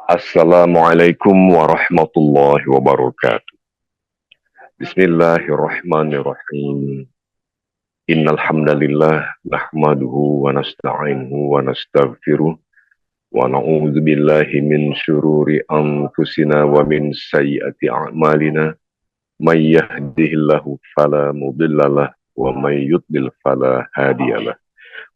Assalamualaikum warahmatullahi wabarakatuh. Bismillahirrahmanirrahim. Innal hamdalillah nahmaduhu wa nasta'inuhu wa nastaghfiruh wa na'udzu billahi min syururi anfusina wa min sayyiati a'malina. May yahdihillahu fala mudhillalah wa may yudlil fala hadiyalah.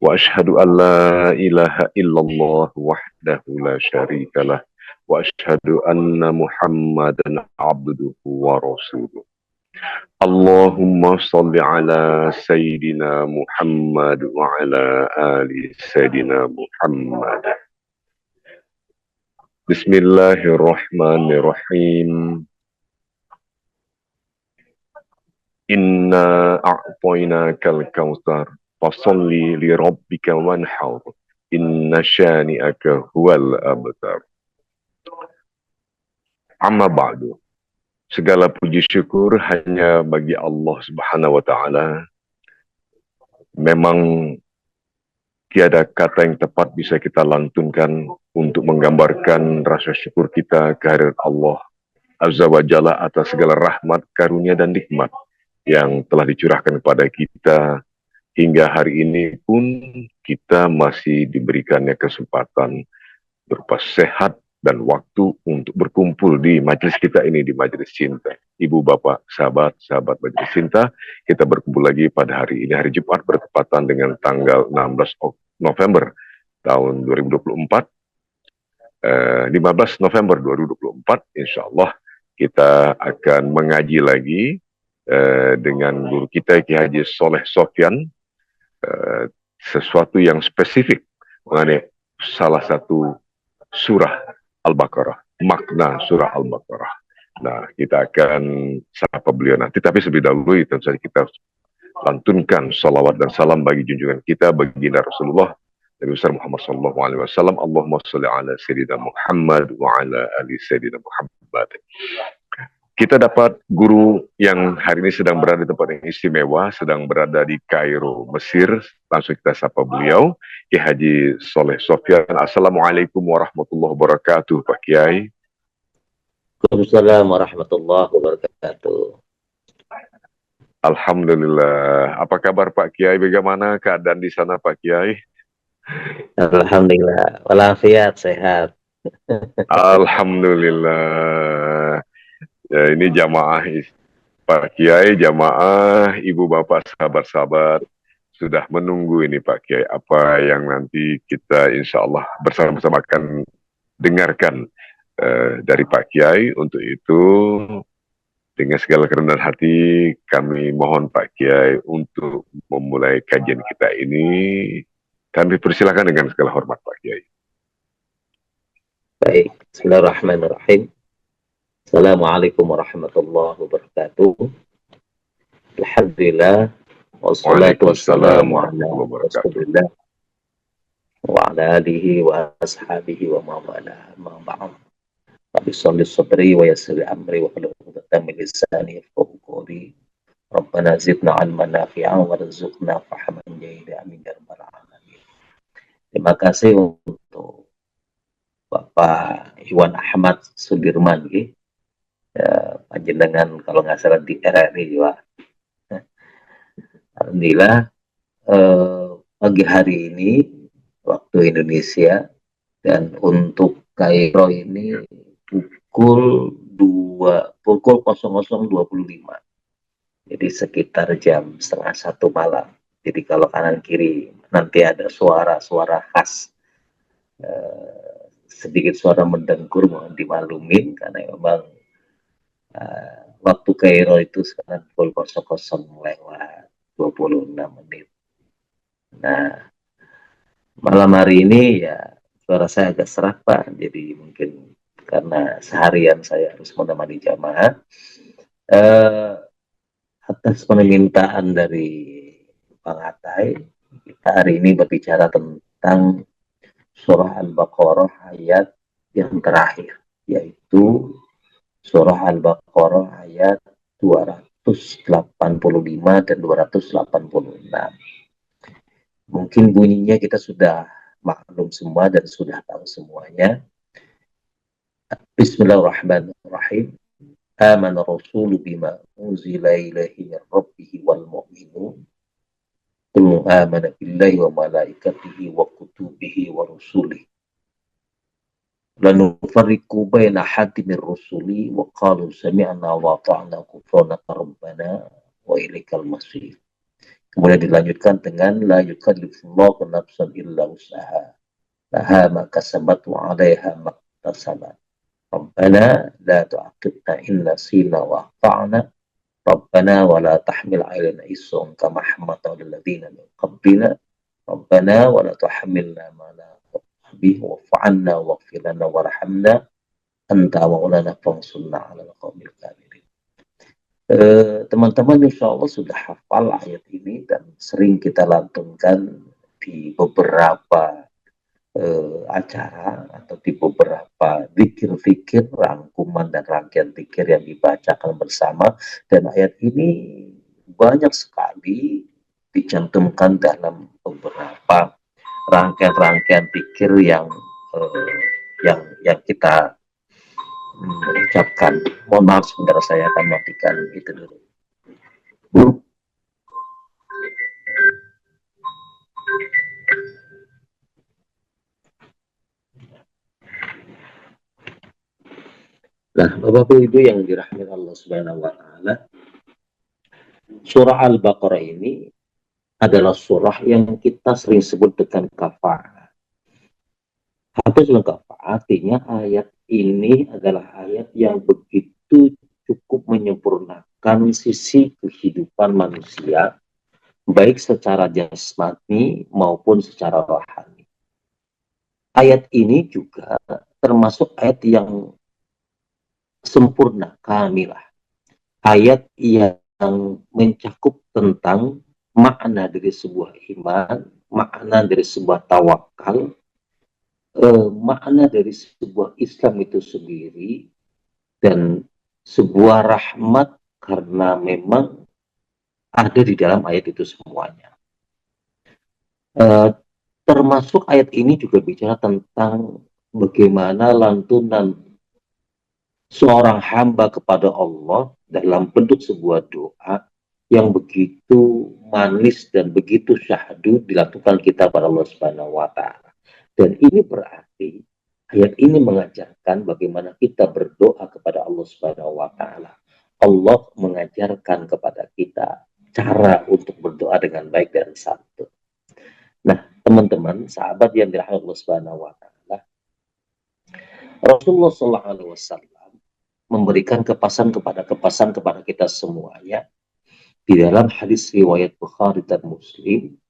Wa asyhadu an la ilaha illallah wahdahu la syarikalah wa asyhadu anna Muhammadan abduhu wa rasuluh. Allahumma salli ala Sayyidina Muhammad wa ala ali Sayyidina Muhammad. Bismillahirrahmanirrahim. Inna a'tainakal kautsar fasalli li rabbika wanhar. Inna syani'aka huwal abtar. Amma ba'du. Segala puji syukur hanya bagi Allah Subhanahu wa taala. Memang tiada kata yang tepat bisa kita lantunkan untuk menggambarkan rasa syukur kita kehadirat Allah Azza wa Jalla atas segala rahmat, karunia dan nikmat yang telah dicurahkan kepada kita hingga hari ini pun kita masih diberikannya kesempatan berupa sehat dan waktu untuk berkumpul di majelis kita ini, di majelis cinta. Ibu, bapak, sahabat majelis cinta, kita berkumpul lagi pada hari ini, hari Jumat, bertepatan dengan tanggal 16 November tahun 2024. 15 November 2024, insya Allah kita akan mengaji lagi dengan guru kita Ki Haji Soleh Sofyan, sesuatu yang spesifik mengenai salah satu surah Al-Baqarah, makna surah Al-Baqarah. Nah, kita akan sapa beliau nanti, tapi sebelum dahulu tentu saja kita lantunkan salawat dan salam bagi junjungan kita, baginda Rasulullah Nabi besar Muhammad sallallahu alaihi wasallam. Allahumma shalli ala sayyidina Muhammad wa ala ali sayyidina Muhammad. Kita dapat guru yang hari ini sedang berada di tempat yang istimewa, sedang berada di Kairo, Mesir. Langsung kita sapa beliau, Ki Haji Soleh Sofyan. Assalamualaikum warahmatullahi wabarakatuh, Pak Kiai. Waalaikumsalam warahmatullahi wabarakatuh. Alhamdulillah. Apa kabar Pak Kiai? Bagaimana keadaan di sana Pak Kiai? Alhamdulillah. Walafiat, sehat. Alhamdulillah. Ya, ini jamaah Pak Kiai, jamaah, ibu bapak, sahabat-sahabat sudah menunggu ini Pak Kiai, apa yang nanti kita insya Allah bersama-sama akan dengarkan dari Pak Kiai. Untuk itu dengan segala kerendahan hati kami mohon Pak Kiai untuk memulai kajian kita ini. Kami persilakan dengan segala hormat Pak Kiai. Baik, bismillahirrahmanirrahim. Assalamualaikum warahmatullahi wabarakatuh. Alhamdulillah. Wassalatu wassalamu ala rasulillah wa ala alihi wa ashabihi wa mawala ma ba'd. Rabbi sholli sadri wa yassir amri wa hlul 'uqdatam min lisani yafqahu qawli. Rabbana zidna 'ilman nafi'an warzuqna fahaman jayyida amin ya rabbal alamin. Terima kasih untuk Bapak Iwan Ahmad Sudirman, panjenengan kalau nggak salah di RRI juga. Alhamdulillah, pagi hari ini waktu Indonesia dan untuk Kairo ini pukul 00.25. Jadi sekitar jam 12:30 malam. Jadi kalau kanan kiri nanti ada suara-suara khas, sedikit suara mendengkur, mohon dimaklumin karena memang waktu Kairo itu sekarang pukul 00:26. Nah, malam hari ini ya suara saya agak serak Pak, jadi mungkin karena seharian saya harus menemani jamaah. Atas permintaan dari Bang Atai, kita hari ini berbicara tentang surah Al-Baqarah ayat yang terakhir, yaitu surah Al-Baqarah ayat 285 dan 286. Mungkin bunyinya kita sudah maklum semua dan sudah tahu semuanya. Bismillahirrahmanirrahim. Amana rasulu bima unzila ilaihi min rabbihi wal mu'minun. Kullu amana billahi wa malaikatihi wa kutubihi wa rusulihi. Lanufarriqu baina haddi min rusuli wa qalu sami'na wa ta'na ghufranaka rabbana wa ilaikal masir. Kemudian dilanjutkan dengan la yukallifullahu nafsan illa usaha. Laha ma kasabat wa 'alaiha ma iktasabat. Rabbana la tu'akhidna in nasina wa akhtana. Rabbana wa la tahmil 'alaina isran kama hamaltahu 'alal ladzina min qablina. Rabbana wa la tuhammilna ma la taqata bihi wa'fu 'anna waghfir lana warhamna anta maulana fansurna 'alal qaumil kafirin. Teman-teman insya Allah sudah hafal ayat ini dan sering kita lantunkan di beberapa acara atau di beberapa zikir-zikir, rangkuman dan rangkaian zikir yang dibacakan bersama. Dan ayat ini banyak sekali dicantumkan dalam beberapa rangkaian-rangkaian zikir yang kita ucapkan. Mohon maaf sebentar, saya akan matikan itu dulu. Nah, Bapak Ibu yang dirahmati Allah Subhanahu wa taala, surah Al-Baqarah ini adalah surah yang kita sering sebut dengan kafaah. Apa itu kafaah? Artinya ayat ini adalah ayat yang begitu cukup menyempurnakan sisi kehidupan manusia, baik secara jasmani maupun secara rohani. Ayat ini juga termasuk ayat yang sempurna, kamilah. Ayat yang mencakup tentang makna dari sebuah iman, makna dari sebuah tawakal, makna dari sebuah Islam itu sendiri, dan sebuah rahmat karena memang ada di dalam ayat itu semuanya. Termasuk ayat ini juga bicara tentang bagaimana lantunan seorang hamba kepada Allah dalam bentuk sebuah doa yang begitu manis dan begitu syahdu dilakukan kita pada Allah Subhanahu wa taala. Dan ini berarti ayat ini mengajarkan bagaimana kita berdoa kepada Allah Subhanahu wa taala. Allah mengajarkan kepada kita cara untuk berdoa dengan baik dan santun. Nah, teman-teman, sahabat yang dirahmati Allah Subhanahu wa taala, Rasulullah sallallahu alaihi wasallam memberikan kepasan kepada kita semuanya. Di dalam hadis riwayat Bukhari dan Muslim,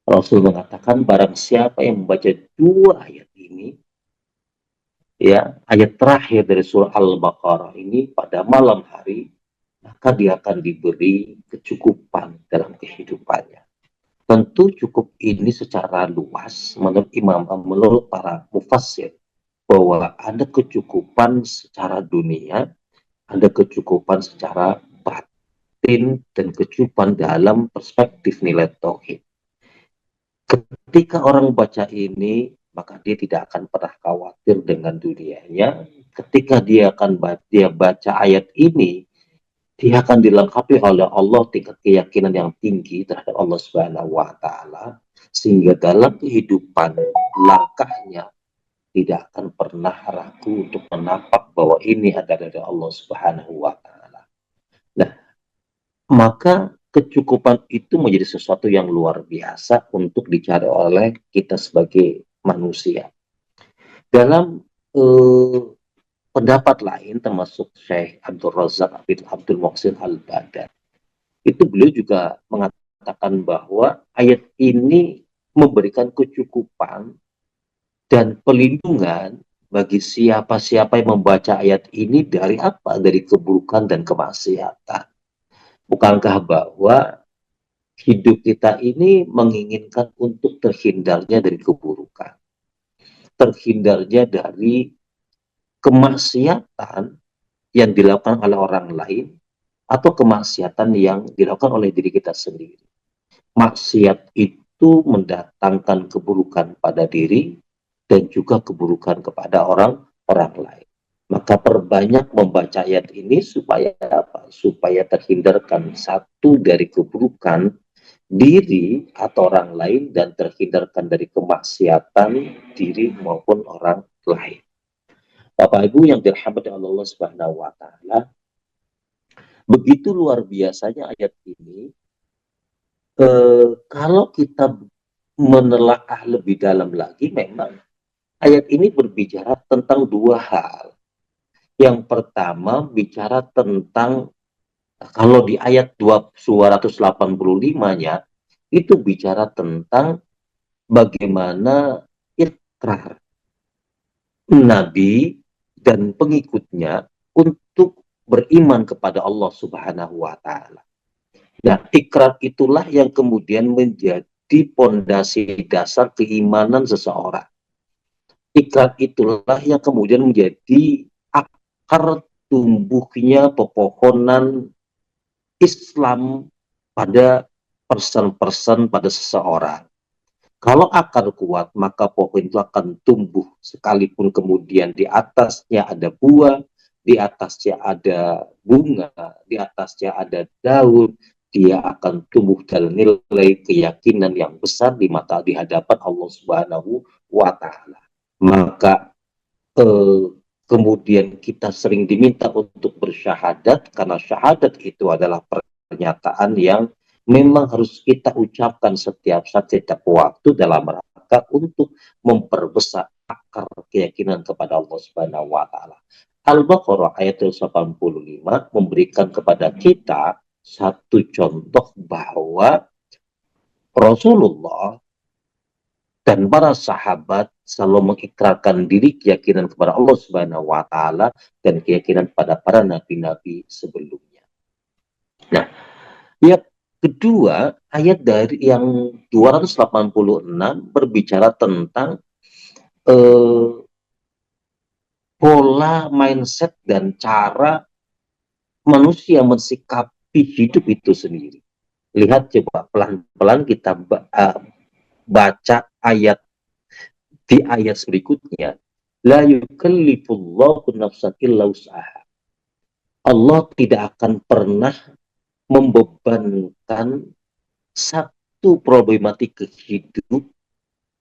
Rasul mengatakan barang siapa yang membaca dua ayat ini, ya, ayat terakhir dari surah Al-Baqarah ini pada malam hari, maka dia akan diberi kecukupan dalam kehidupannya. Tentu cukup ini secara luas menurut para mufassir, bahwa ada kecukupan secara dunia, ada kecukupan secara batin, dan kecukupan dalam perspektif nilai tauhid. Ketika orang baca ini, maka dia tidak akan pernah khawatir dengan dunianya. Ketika dia baca ayat ini, dia akan dilengkapi oleh Allah tingkat keyakinan yang tinggi terhadap Allah Subhanahu wa taala, sehingga dalam kehidupan langkahnya tidak akan pernah ragu untuk menapak bahwa ini adalah dari Allah Subhanahu wa taala. Nah, maka kecukupan itu menjadi sesuatu yang luar biasa untuk dicari oleh kita sebagai manusia. Dalam pendapat lain, termasuk Syekh Abdul Razak bin Abdul Muhsin Al-Badar, itu beliau juga mengatakan bahwa ayat ini memberikan kecukupan dan pelindungan bagi siapa-siapa yang membaca ayat ini dari apa? Dari keburukan dan kemaksiatan. Bukankah bahwa hidup kita ini menginginkan untuk terhindarnya dari keburukan, terhindarnya dari kemaksiatan yang dilakukan oleh orang lain, atau kemaksiatan yang dilakukan oleh diri kita sendiri. Maksiat itu mendatangkan keburukan pada diri dan juga keburukan kepada orang lain. Maka perbanyak membaca ayat ini supaya apa? Supaya terhindarkan satu dari keburukan diri atau orang lain dan terhindarkan dari kemaksiatan diri maupun orang lain. Bapak Ibu yang dirahmati Allah Subhanahu wa taala, begitu luar biasanya ayat ini. Kalau kita menelaah lebih dalam lagi, memang ayat ini berbicara tentang dua hal. Yang pertama bicara tentang, kalau di ayat 285-nya itu bicara tentang bagaimana ikrar Nabi dan pengikutnya untuk beriman kepada Allah Subhanahu wa taala. Nah, ikrar itulah yang kemudian menjadi pondasi dasar keimanan seseorang. Ikrar itulah yang kemudian menjadi akar tumbuhnya pepohonan Islam pada person-person, pada seseorang. Kalau akar kuat, maka pohon itu akan tumbuh sekalipun kemudian di atasnya ada buah, di atasnya ada bunga, di atasnya ada daun, dia akan tumbuh dalam nilai keyakinan yang besar di mata, di hadapan Allah Subhanahu wa taala. Maka eh, kemudian kita sering diminta untuk bersyahadat, karena syahadat itu adalah pernyataan yang memang harus kita ucapkan setiap saat, setiap waktu dalam rangka untuk memperbesar akar keyakinan kepada Allah Subhanahu wa taala. Al-Baqarah ayat 85 memberikan kepada kita satu contoh bahwa Rasulullah dan para sahabat selalu mengikrarkan diri keyakinan kepada Allah Subhanahu wa taala dan keyakinan pada para nabi-nabi sebelumnya. Nah, yang kedua, ayat dari yang 286 berbicara tentang eh, pola mindset dan cara manusia mensikapi hidup itu sendiri. Lihat coba pelan-pelan kita baca ayat di ayat berikutnya. La yukallifullahu nafsan illa usaha. Allah tidak akan pernah membebankan satu problematik hidup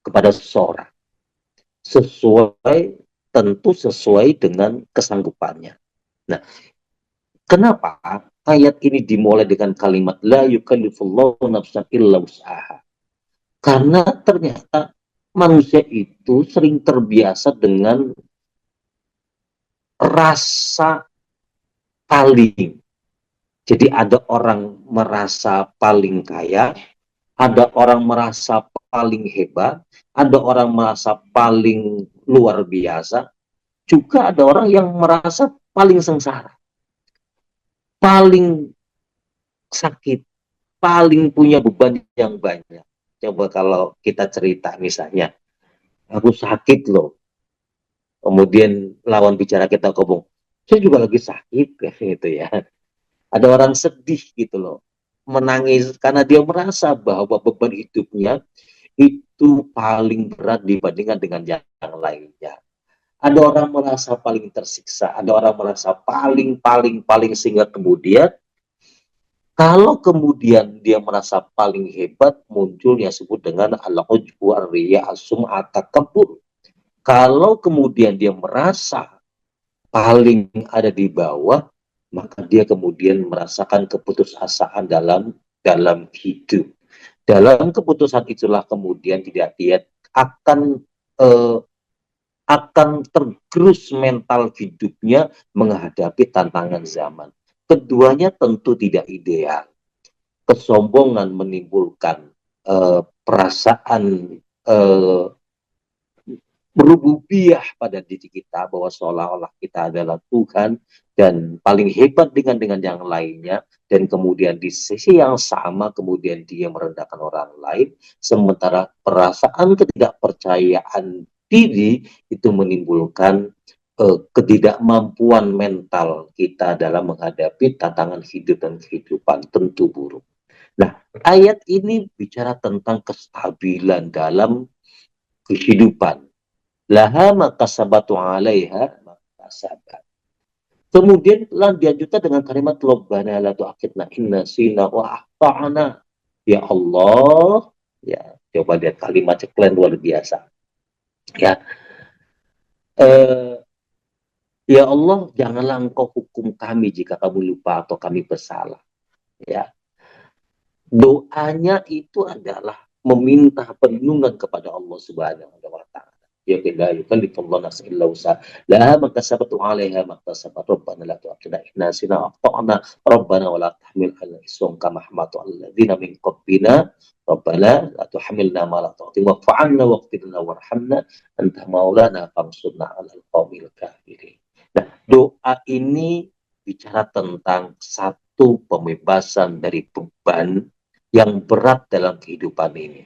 kepada seseorang. Tentu sesuai dengan kesanggupannya. Nah, kenapa ayat ini dimulai dengan kalimat la yukallifullahu nafsan illa usaha? Karena ternyata manusia itu sering terbiasa dengan rasa paling. Jadi ada orang merasa paling kaya, ada orang merasa paling hebat, ada orang merasa paling luar biasa, juga ada orang yang merasa paling sengsara, paling sakit, paling punya beban yang banyak. Coba kalau kita cerita misalnya, aku sakit loh, kemudian lawan bicara kita ngomong, saya juga lagi sakit, gitu ya. Ada orang sedih gitu loh, menangis karena dia merasa bahwa beban hidupnya itu paling berat dibandingkan dengan yang lainnya. Ada orang merasa paling tersiksa, ada orang merasa paling sehingga kemudian kalau kemudian dia merasa paling hebat, muncul yang disebut dengan al-ujbu ar-riya as-sum'at takabur. Kalau kemudian dia merasa paling ada di bawah, maka dia kemudian merasakan keputusasaan dalam hidup. Dalam keputusan itulah kemudian tidak dia akan eh, akan tergerus mental hidupnya menghadapi tantangan zaman. Keduanya tentu tidak ideal. Kesombongan menimbulkan perasaan berububiyah pada diri kita bahwa seolah-olah kita adalah Tuhan dan paling hebat dengan yang lainnya, dan kemudian di sisi yang sama kemudian dia merendahkan orang lain, sementara perasaan ketidakpercayaan diri itu menimbulkan ketidakmampuan mental kita dalam menghadapi tantangan hidup dan kehidupan, tentu buruk. Nah, ayat ini bicara tentang kestabilan dalam kehidupan. Laha maka sabatu alaiha, muhasabah. Kemudian dilanjutkan dengan kalimat Rabbana la tu'akhidna in nasina wa akhtana. Ya Allah, ya coba lihat kalimat kalian luar biasa. Ya, ya Allah, janganlah engkau hukum kami jika kami lupa atau kami bersalah. Ya, doanya itu adalah meminta perlindungan kepada Allah Subhanahu wa taala. Ya la yukallifullahu nafsan illa wus'aha laha ma kasabat wa 'alaiha ma kasabat rabbana la tu'akhidna in nasina wa akhtana rabbana wa la tahmil 'alaina isran kama hamaltahu 'alal ladzina min qablina rabbana la tuhammilna ma la taqdir wa'fu 'anna waghfir lana warhamna anta maulana fansurna 'alal qaumil kafirin. Nah, doa ini bicara tentang satu pembebasan dari beban yang berat dalam kehidupan ini.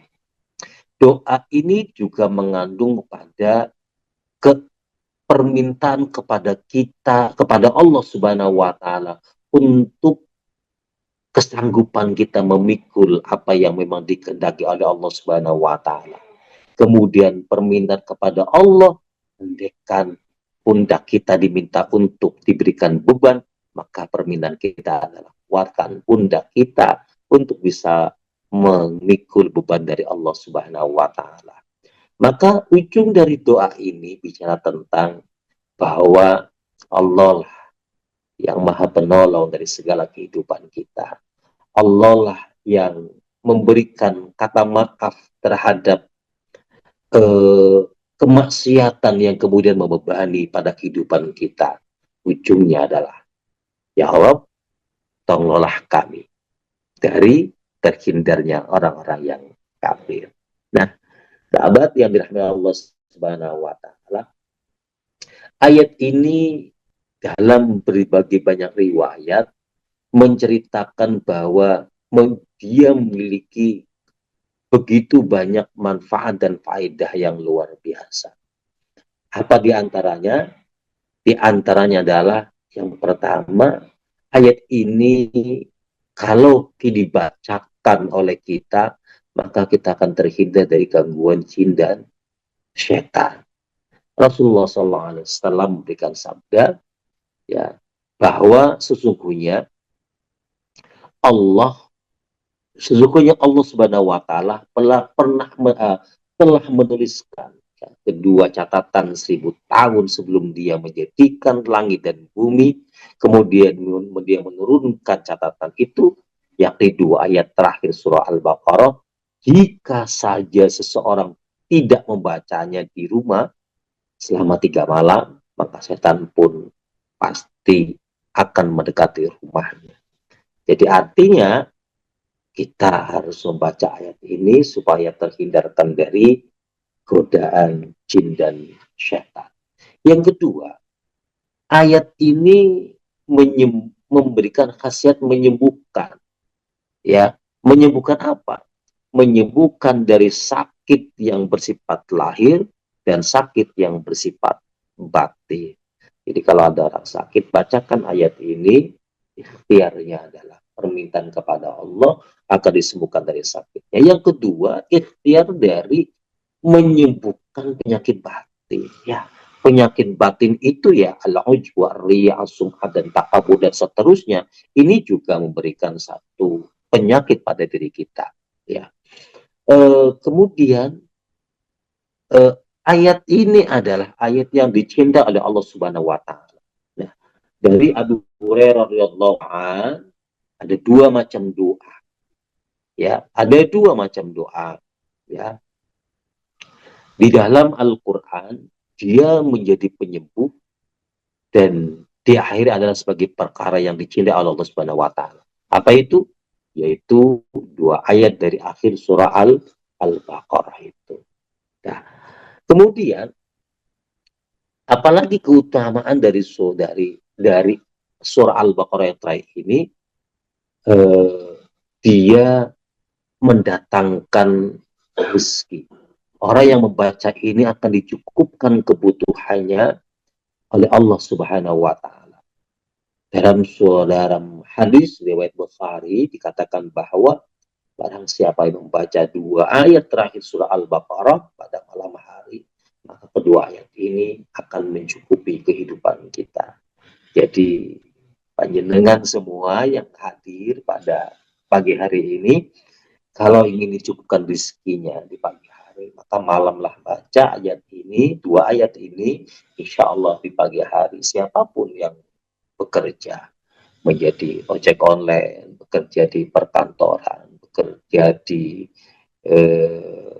Doa ini juga mengandung pada permintaan kepada kita, kepada Allah Subhanahu wa taala untuk kesanggupan kita memikul apa yang memang dikehendaki oleh Allah Subhanahu wa taala. Kemudian permintaan kepada Allah, andaikan pundak kita diminta untuk diberikan beban, maka permintaan kita adalah kuatkan pundak kita untuk bisa memikul beban dari Allah Subhanahu wa taala. Maka ujung dari doa ini bicara tentang bahwa Allah lah yang Maha Penolong dari segala kehidupan kita. Allah lah yang memberikan kata maaf terhadap kemaksiatan yang kemudian membebani pada kehidupan kita. Ujungnya adalah, ya Allah, tolonglah kami dari terhindarnya orang-orang yang kafir. Nah, sahabat yang dirahmati Allah Subhanahu wa taala, ayat ini dalam berbagai banyak riwayat menceritakan bahwa dia memiliki begitu banyak manfaat dan faedah yang luar biasa. Apa di antaranya? Di antaranya adalah yang pertama, ayat ini kalau dibacakan oleh kita, maka kita akan terhindar dari gangguan jin dan setan. Rasulullah SAW memberikan sabda, ya, bahwa sesungguhnya Allah Subhanahu wa taala telah menuliskan, ya, kedua catatan 1000 tahun sebelum dia menjadikan langit dan bumi, kemudian dia menurunkan catatan itu, yakni 2 ayat terakhir surah Al-Baqarah. Jika saja seseorang tidak membacanya di rumah selama 3 malam, maka setan pun pasti akan mendekati rumahnya. Jadi artinya kita harus membaca ayat ini supaya terhindarkan dari godaan jin dan setan. Yang kedua, ayat ini memberikan khasiat menyembuhkan. Ya, menyembuhkan apa? Menyembuhkan dari sakit yang bersifat lahir dan sakit yang bersifat batin. Jadi kalau ada orang sakit, bacakan ayat ini, ikhtiarnya adalah permintaan kepada Allah agar disembuhkan dari sakitnya. Yang kedua, ikhtiar dari menyembuhkan penyakit batin. Ya, penyakit batin itu ya al-ujwa, riya, sum'ah, dan takabur dan seterusnya. Ini juga memberikan satu penyakit pada diri kita. Ya. Kemudian ayat ini adalah ayat yang dicinta oleh Allah Subhanahu wa taala. Nah, dari Abu Hurairah radhiyallahu anhu ada 2 macam doa. Ya, ada 2 macam doa, ya. Di dalam Al-Qur'an dia menjadi penyembuh dan di akhir adalah sebagai perkara yang dicintai oleh Allah Subhanahu wa taala. Apa itu? Yaitu 2 ayat dari akhir surah Al-Baqarah itu. Nah, kemudian apalagi keutamaan dari surah Al-Baqarah yang terakhir ini, dia mendatangkan rezeki. Orang yang membaca ini akan dicukupkan kebutuhannya oleh Allah Subhanahu wa taala. Dalam hadis riwayat Bukhari dikatakan bahwa barang siapa yang membaca 2 ayat terakhir surah Al-Baqarah pada malam hari, maka kedua ayat ini akan mencukupi kehidupan kita. Jadi panjenengan semua yang hadir pada pagi hari ini, kalau ingin dicukupkan rezekinya di pagi hari, maka malamlah baca ayat ini, dua ayat ini, insya Allah di pagi hari siapapun yang bekerja, menjadi ojek online, bekerja di perkantoran, bekerja di eh,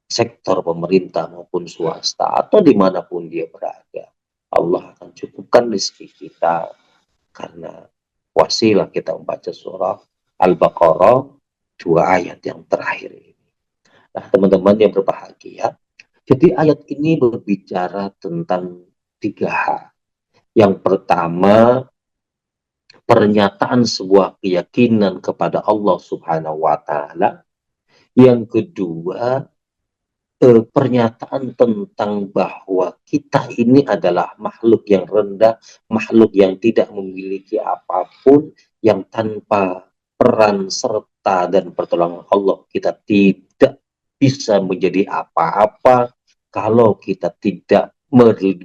sektor pemerintah maupun swasta, atau dimanapun dia berada, Allah akan cukupkan rezeki kita karena wasilah kita membaca surah Al-Baqarah, dua ayat yang terakhir ini. Nah, teman-teman yang berbahagia, jadi ayat ini berbicara tentang tiga hal. Yang pertama, pernyataan sebuah keyakinan kepada Allah Subhanahu wa Ta'ala. Yang kedua, pernyataan tentang bahwa kita ini adalah makhluk yang rendah, makhluk yang tidak memiliki apapun, yang tanpa peran serta dan pertolongan Allah kita tidak bisa menjadi apa-apa kalau kita tidak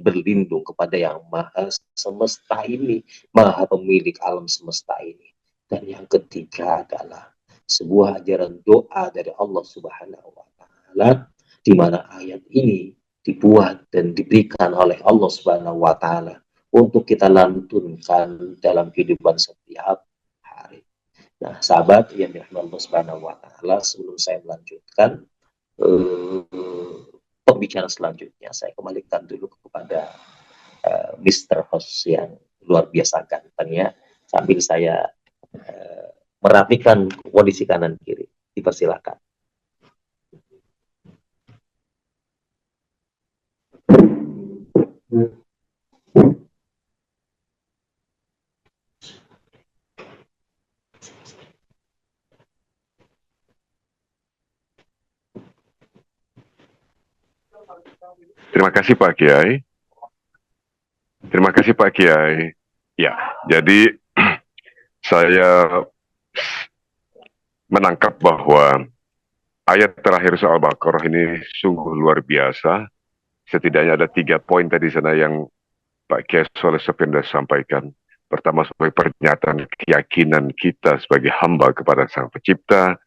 berlindung kepada yang maha semesta ini, maha pemilik alam semesta ini. Dan yang ketiga adalah sebuah ajaran doa dari Allah Subhanahu wa Ta'ala, di mana ayat ini dibuat dan diberikan oleh Allah Subhanahu wa Ta'ala untuk kita lantunkan dalam kehidupan setiap hari. Nah, sahabat yang dirahmati Allah Subhanahu wa Ta'ala, sebelum saya melanjutkan pembicaraan selanjutnya, saya kembalikan dulu kepada Mr. Host yang luar biasa gantengnya, sambil saya merapikan kondisi kanan kiri. Dipersilakan. Terima kasih Pak Kiai. Terima kasih Pak Kiai. Ya, jadi saya menangkap bahwa ayat terakhir soal Baqarah ini sungguh luar biasa. Setidaknya ada 3 poin tadi sana yang Pak Kiai Soleh Sofyan sudah sampaikan. Pertama, sebagai pernyataan keyakinan kita sebagai hamba kepada Sang Pencipta.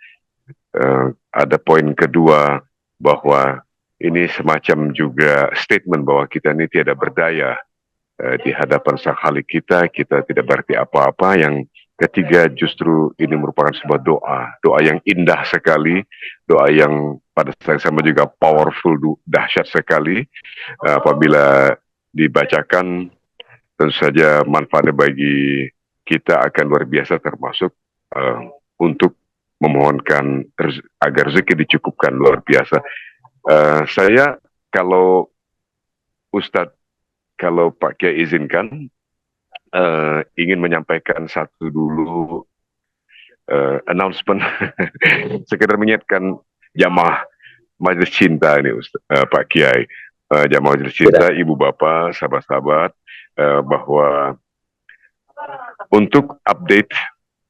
Ada poin kedua bahwa ini semacam juga statement bahwa kita ini tiada berdaya di hadapan Sang Khalik kita tidak berarti apa-apa. Yang ketiga, justru ini merupakan sebuah doa yang indah sekali, doa yang pada saat yang sama juga powerful, dahsyat sekali. Apabila dibacakan, tentu saja manfaatnya bagi kita akan luar biasa, termasuk untuk memohonkan agar rezeki dicukupkan luar biasa. Saya kalau Ustadz, kalau Pak Kiai izinkan, ingin menyampaikan satu dulu announcement, sekedar mengingatkan jamaah Majelis Cinta ini, Pak Kiai, jamaah Majelis Cinta, Ibu Bapak, sahabat-sahabat, bahwa untuk update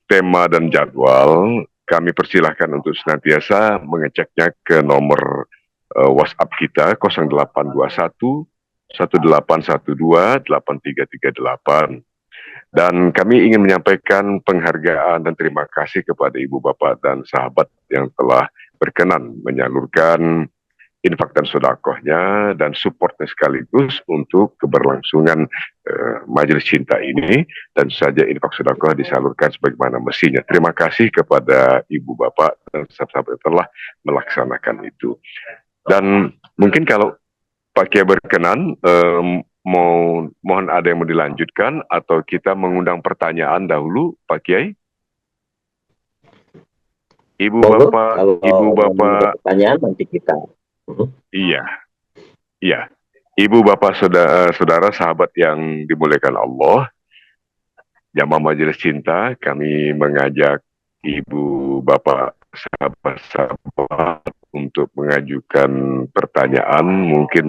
tema dan jadwal, kami persilahkan untuk senantiasa mengeceknya ke nomor WhatsApp kita 0821 1812 8338. Dan kami ingin menyampaikan penghargaan dan terima kasih kepada Ibu Bapak dan sahabat yang telah berkenan menyalurkan infak dan sedekahnya dan supportnya sekaligus untuk keberlangsungan Majelis Cinta ini, dan saja infak sedekah disalurkan sebagaimana mestinya. Terima kasih kepada Ibu Bapak dan sahabat-sahabat yang telah melaksanakan itu. Dan mungkin kalau Pak Kiai berkenan, mohon ada yang mau dilanjutkan atau kita mengundang pertanyaan dahulu, Pak Kiai. Ibu Bapak, pertanyaan nanti kita. Iya. Ibu Bapak, saudara, sahabat yang dimuliakan Allah, jamaah Majelis Cinta, kami mengajak Ibu Bapak, sahabat-sahabat untuk mengajukan pertanyaan. Mungkin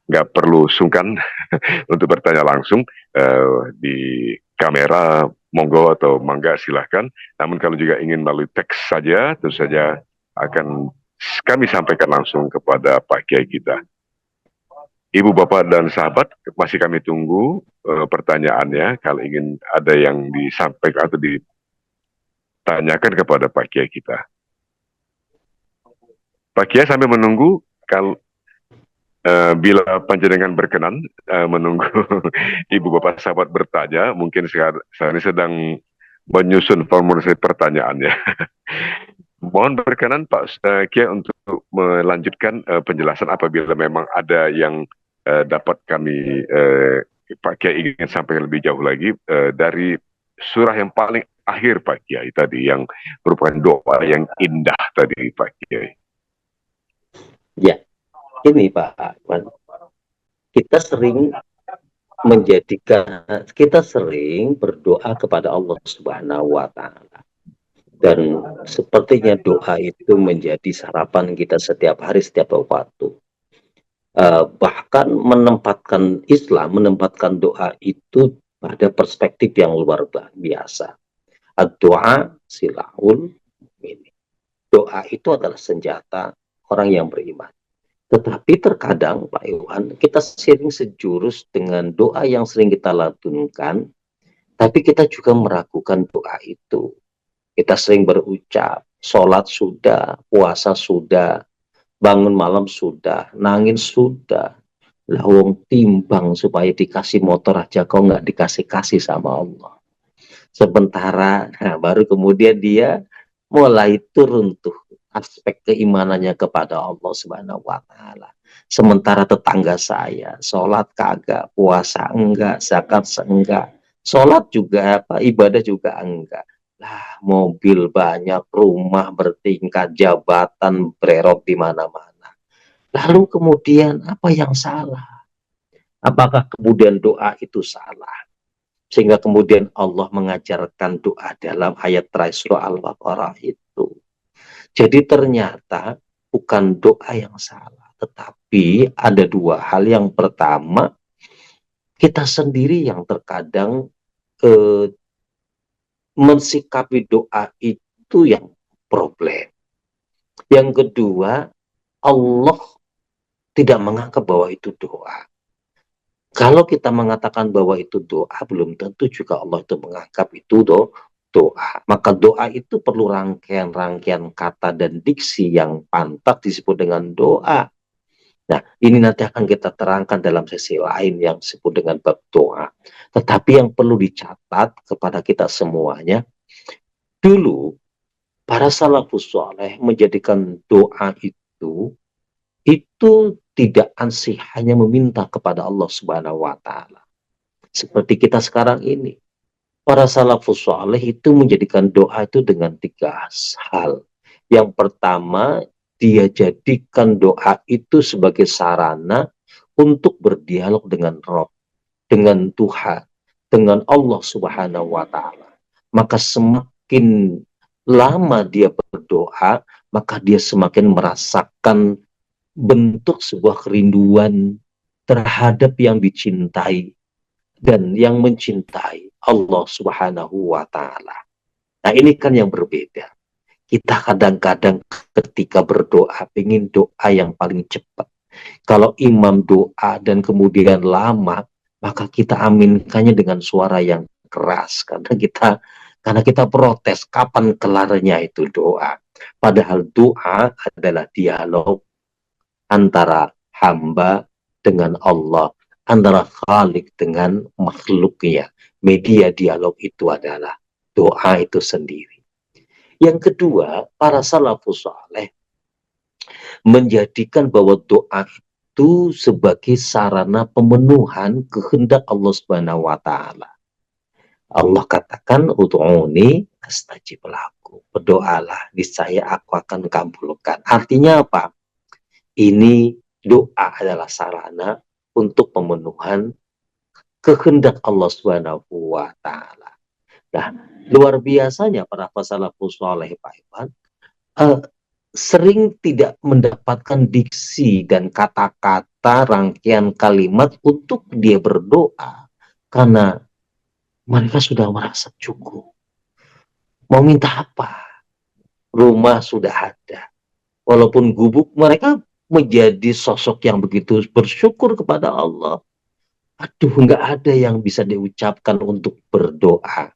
nggak perlu sungkan untuk bertanya langsung di kamera, monggo atau mangga silahkan. Namun kalau juga ingin melalui teks saja, tentu saja akan kami sampaikan langsung kepada Pak Kiai kita. Ibu, Bapak, dan sahabat, masih kami tunggu pertanyaannya. Kalau ingin ada yang disampaikan atau ditanyakan kepada Pak Kiai kita. Pak Kiai sambil menunggu, kalau bila panjenengan berkenan menunggu Ibu, Bapak, sahabat bertanya, mungkin sekarang ini sedang menyusun formulir pertanyaannya. Mohon berkenan Pak Kiai untuk melanjutkan penjelasan apabila memang ada yang dapat kami Pak Kiai ingin sampaikan lebih jauh lagi dari surah yang paling akhir Pak Kiai tadi yang merupakan doa yang indah tadi Pak Kiai. Ya, ini Pak Iwan, kita sering berdoa kepada Allah Subhanahu wa Ta'ala, dan sepertinya doa itu menjadi sarapan kita setiap hari, setiap waktu. Bahkan menempatkan doa itu pada perspektif yang luar biasa. Doa silaul ini. Doa itu adalah senjata orang yang beriman. Tetapi terkadang Pak Iwan, kita sering sejurus dengan doa yang sering kita lantunkan, tapi kita juga meragukan doa itu. Kita sering berucap, sholat sudah, puasa sudah, bangun malam sudah, nangis sudah. Lawong timbang supaya dikasih motor aja kau nggak dikasih-kasih sama Allah. Sementara baru kemudian dia mulai turun tuh aspek keimanannya kepada Allah Subhanahu wa Ta'ala. Sementara tetangga saya sholat kagak, puasa enggak, zakat enggak, sholat juga apa, ibadah juga enggak. Lah, mobil banyak, rumah bertingkat, jabatan bererok di mana-mana. Lalu kemudian apa yang salah? Apakah kemudian doa itu salah? Sehingga kemudian Allah mengajarkan doa dalam ayat terakhir surah Al-Baqarah itu. Jadi ternyata bukan doa yang salah, tetapi ada dua hal. Yang pertama, kita sendiri yang terkadang mensikapi doa itu yang problem. Yang kedua, Allah tidak menganggap bahwa itu doa. Kalau kita mengatakan bahwa itu doa, belum tentu juga Allah itu menganggap itu doa. Maka doa itu perlu rangkaian-rangkaian kata dan diksi yang pantas disebut dengan doa. Nah, ini nanti akan kita terangkan dalam sesi lain yang disebut dengan bab doa. Tetapi yang perlu dicatat kepada kita semuanya, dulu para salafus saleh menjadikan doa itu tidak ansih hanya meminta kepada Allah Subhanahu wa Ta'ala. Seperti kita sekarang ini, para salafus saleh itu menjadikan doa itu dengan tiga hal. Yang pertama, dia jadikan doa itu sebagai sarana untuk berdialog dengan Rabb, dengan Tuhan, dengan Allah Subhanahu wa Ta'ala. Maka semakin lama dia berdoa, maka dia semakin merasakan bentuk sebuah kerinduan terhadap yang dicintai dan yang mencintai Allah Subhanahu wa Ta'ala. Nah, ini kan yang berbeda. Kita kadang-kadang ketika berdoa ingin doa yang paling cepat. Kalau imam doa dan kemudian lama, maka kita aminkannya dengan suara yang keras karena kita protes kapan kelarnya itu doa. Padahal doa adalah dialog antara hamba dengan Allah, antara Khalik dengan makhluknya. Media dialog itu adalah doa itu sendiri. Yang kedua, para salafus saleh menjadikan bahwa doa itu sebagai sarana pemenuhan kehendak Allah Subhanahu wa Ta'ala. Allah katakan, "Ud'uni astajib lakum." Berdoalah, niscaya aku akan kabulkan. Artinya apa? Ini doa adalah sarana untuk pemenuhan kehendak Allah Subhanahu wa Ta'ala. Nah, luar biasanya para salafus saleh Pak Iwan sering tidak mendapatkan diksi dan kata-kata rangkaian kalimat untuk dia berdoa karena mereka sudah merasa cukup. Mau minta apa? Rumah sudah ada, walaupun gubuk, mereka menjadi sosok yang begitu bersyukur kepada Allah. Aduh, nggak ada yang bisa diucapkan untuk berdoa.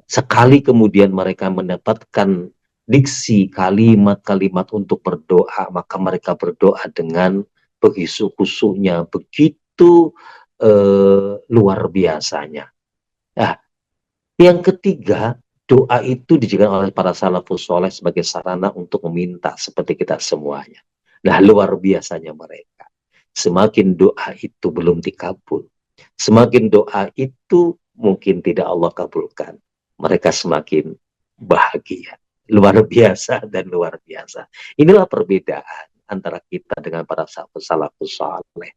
Sekali kemudian mereka mendapatkan diksi kalimat-kalimat untuk berdoa, maka mereka berdoa dengan begitu khusyuknya, begitu luar biasanya. Nah, yang ketiga, doa itu dijadikan oleh para salafus soleh sebagai sarana untuk meminta seperti kita semuanya. Nah, luar biasanya mereka. Semakin doa itu belum dikabul, semakin doa itu mungkin tidak Allah kabulkan, mereka semakin bahagia. Luar biasa dan luar biasa. Inilah perbedaan antara kita dengan para salafus soleh.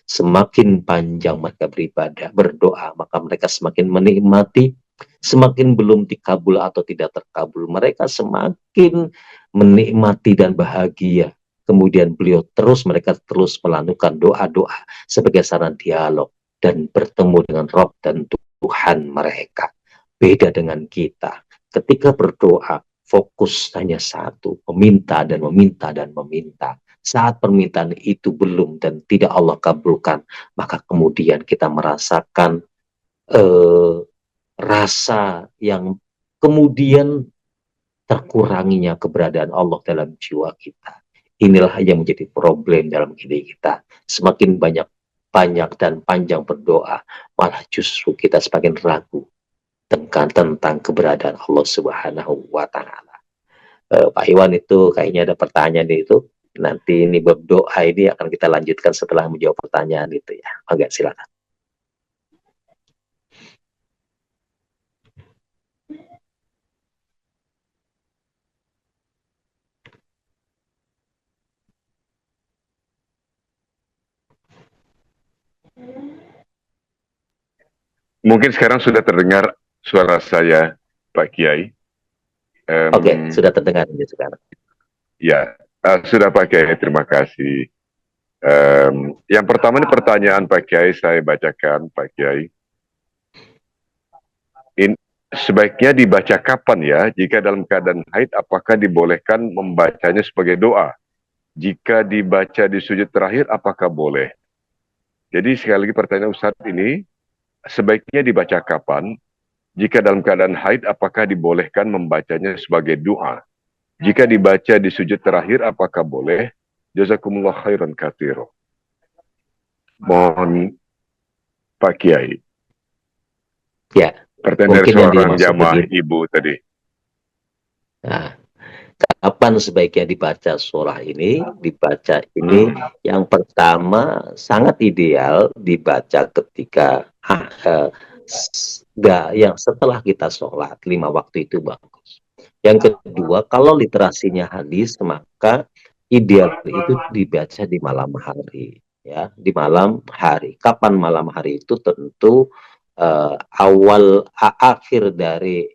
Semakin panjang mereka beribadah, berdoa, maka mereka semakin menikmati. Semakin belum dikabul atau tidak terkabul, mereka semakin menikmati dan bahagia. Kemudian mereka terus melakukan doa-doa sebagai sarana dialog dan bertemu dengan Rob dan Tuhan mereka. Beda dengan kita. Ketika berdoa, fokus hanya satu, meminta dan meminta dan meminta. Saat permintaan itu belum dan tidak Allah kabulkan, maka kemudian kita merasakan rasa yang kemudian terkuranginya keberadaan Allah dalam jiwa kita. Inilah yang menjadi problem dalam diri kita. Semakin banyak dan panjang berdoa, malah justru kita semakin ragu tentang keberadaan Allah Subhanahu wa Ta'ala. Pak Iwan, itu kayaknya ada pertanyaan itu. Nanti ini berdoa ini akan kita lanjutkan setelah menjawab pertanyaan itu ya. Agak silakan. Mungkin sekarang sudah terdengar suara saya, Pak Kiai. Oke, sudah terdengar ini sekarang. Ya, sudah Pak Kiai, terima kasih. Yang pertama ini pertanyaan Pak Kiai, saya bacakan Pak Kiai. Sebaiknya dibaca kapan ya? Jika dalam keadaan haid, apakah dibolehkan membacanya sebagai doa? Jika dibaca di sujud terakhir, apakah boleh? Jadi sekali lagi pertanyaan Ustadz ini, sebaiknya dibaca kapan? Jika dalam keadaan haid, apakah dibolehkan membacanya sebagai doa? Jika dibaca di sujud terakhir, apakah boleh? Jazakumullah khairan katsiro. Mohon Pak Kiai. Ya. Pertanyaan dari seorang jamaah ibu tadi. Nah, kapan sebaiknya dibaca surah ini? Dibaca ini yang pertama sangat ideal dibaca ketika yang setelah kita sholat 5 waktu itu bagus. Yang kedua, kalau literasinya hadis, maka ideal itu dibaca di malam hari, ya, di malam hari. Kapan malam hari itu? Tentu akhir dari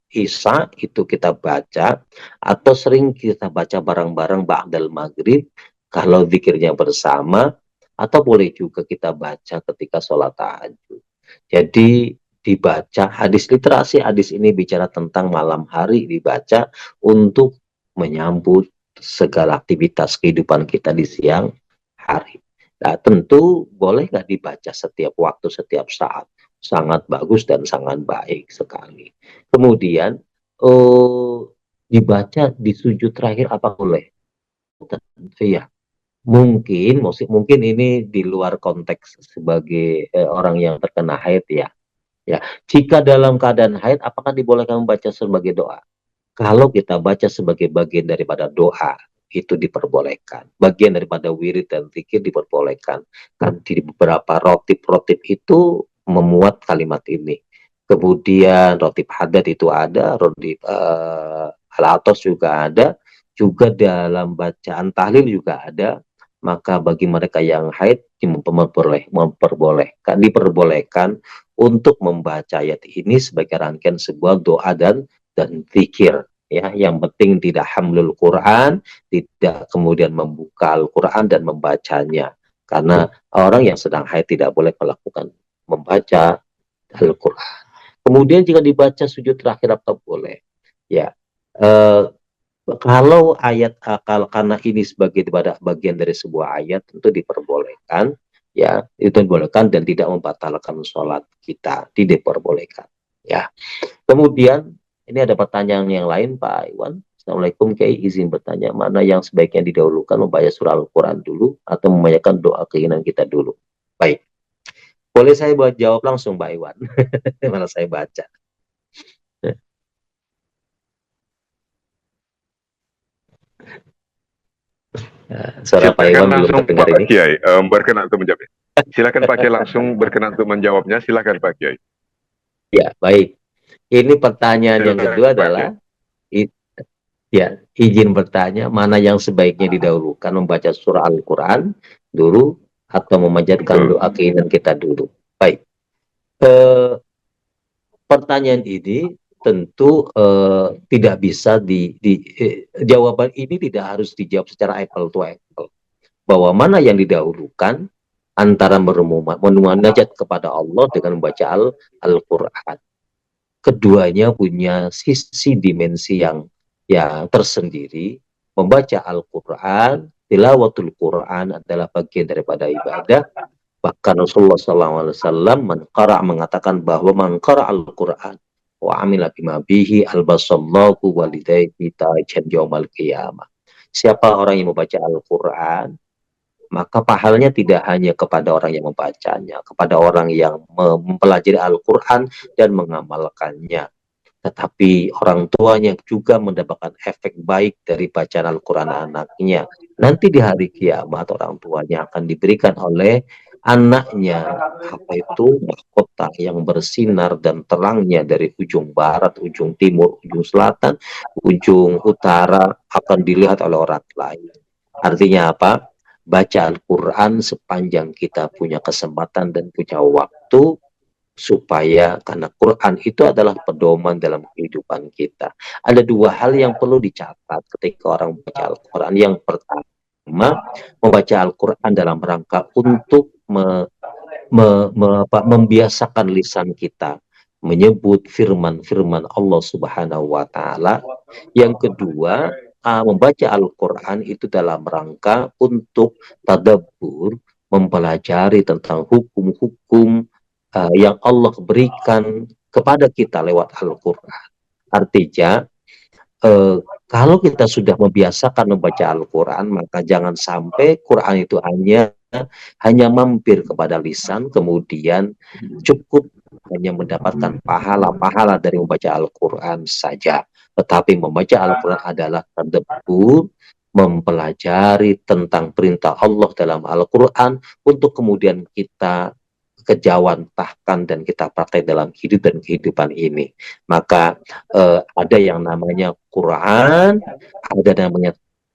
Isya itu kita baca, atau sering kita baca bareng-bareng ba'dal maghrib kalau zikirnya bersama, atau boleh juga kita baca ketika sholat tahajud. Jadi dibaca, hadis literasi hadis ini bicara tentang malam hari dibaca untuk menyambut segala aktivitas kehidupan kita di siang hari. Nah, tentu boleh nggak dibaca setiap waktu, setiap saat. Sangat bagus dan sangat baik sekali. Kemudian dibaca di sujud terakhir apa boleh? Tentu ya. Mungkin ini di luar konteks sebagai orang yang terkena haid ya. Ya, jika dalam keadaan haid, apakah dibolehkan membaca sebagai doa? Kalau kita baca sebagai bagian daripada doa, itu diperbolehkan. Bagian daripada wirid dan zikir diperbolehkan. Kan di beberapa rotib itu memuat kalimat ini. Kemudian rotib haddad itu ada, rotib al-atos juga ada, juga dalam bacaan tahlil juga ada. Maka bagi mereka yang haid diperbolehkan untuk membaca ayat ini sebagai rangkaian sebuah doa dan zikir, ya. Yang penting tidak hamlul Quran, tidak kemudian membuka Al-Quran dan membacanya, karena orang yang sedang haid tidak boleh melakukan membaca Al-Quran. Kemudian jika dibaca sujud terakhir apa boleh? Ya, Kalau ayat kalau karena ini sebagai bagian dari sebuah ayat tentu diperbolehkan, ya itu diperbolehkan dan tidak membatalkan sholat kita, diperbolehkan, ya. Kemudian ini ada pertanyaan yang lain, Pak Iwan. Assalamualaikum, Kiai, izin bertanya, mana yang sebaiknya didahulukan, membaca surah Al-Quran dulu atau membacakan doa keinginan kita dulu? Baik, boleh saya buat jawab langsung, Pak Iwan? Mana saya baca. Suara Pak Silakan Iwan belum langsung terdengar Pak ini. Kiai berkenan untuk menjawab. Silakan Pak Kiai langsung berkenan untuk menjawabnya. Silakan Pak Kiai. Ya, baik. Ini pertanyaan yang Silakan kedua Pak Kiai. adalah, ya, izin bertanya, mana yang sebaiknya didahulukan, membaca surah Al-Quran dulu atau memanjatkan Betul. doa keinginan kita dulu? Baik. Eh, Pertanyaan ini tentu tidak bisa jawaban ini tidak harus dijawab secara apple to apple. Bahwa mana yang didahulukan antara memunajat kepada Allah dengan membaca Al-Quran. Keduanya punya sisi dimensi yang tersendiri. Membaca Al-Quran, tilawatul Quran adalah bagian daripada ibadah. Bahkan Rasulullah SAW mengatakan bahwa man qara al-Quran wa amila bima bihi albasallahu walidayhi tajan yaumal qiyamah. Siapa orang yang membaca Al-Quran, maka pahalanya tidak hanya kepada orang yang membacanya, kepada orang yang mempelajari Al-Quran dan mengamalkannya, tetapi orang tuanya juga mendapatkan efek baik dari bacaan Al-Quran anaknya. Nanti di hari kiamat orang tuanya akan diberikan oleh anaknya apa itu mahkota yang bersinar dan terangnya dari ujung barat, ujung timur, ujung selatan, ujung utara akan dilihat oleh orang lain. Artinya apa? Baca Al-Quran sepanjang kita punya kesempatan dan punya waktu, supaya karena Quran itu adalah pedoman dalam kehidupan kita. Ada dua hal yang perlu dicatat ketika orang membaca Al-Quran. Yang pertama, membaca Al-Quran dalam rangka untuk membiasakan lisan kita menyebut firman-firman Allah Subhanahu wa Ta'ala. Yang kedua, membaca Al-Quran itu dalam rangka untuk tadabbur, mempelajari tentang hukum-hukum yang Allah berikan kepada kita lewat Al-Quran. Artinya, kalau kita sudah membiasakan membaca Al-Quran, maka jangan sampai Quran itu hanya mampir kepada lisan, kemudian cukup hanya mendapatkan pahala-pahala dari membaca Al-Quran saja. Tetapi membaca Al-Quran adalah tadabbur, mempelajari tentang perintah Allah dalam Al-Quran, untuk kemudian kita kejawantahkan dan kita pakai dalam hidup dan kehidupan ini. Maka ada yang namanya Quran, ada namanya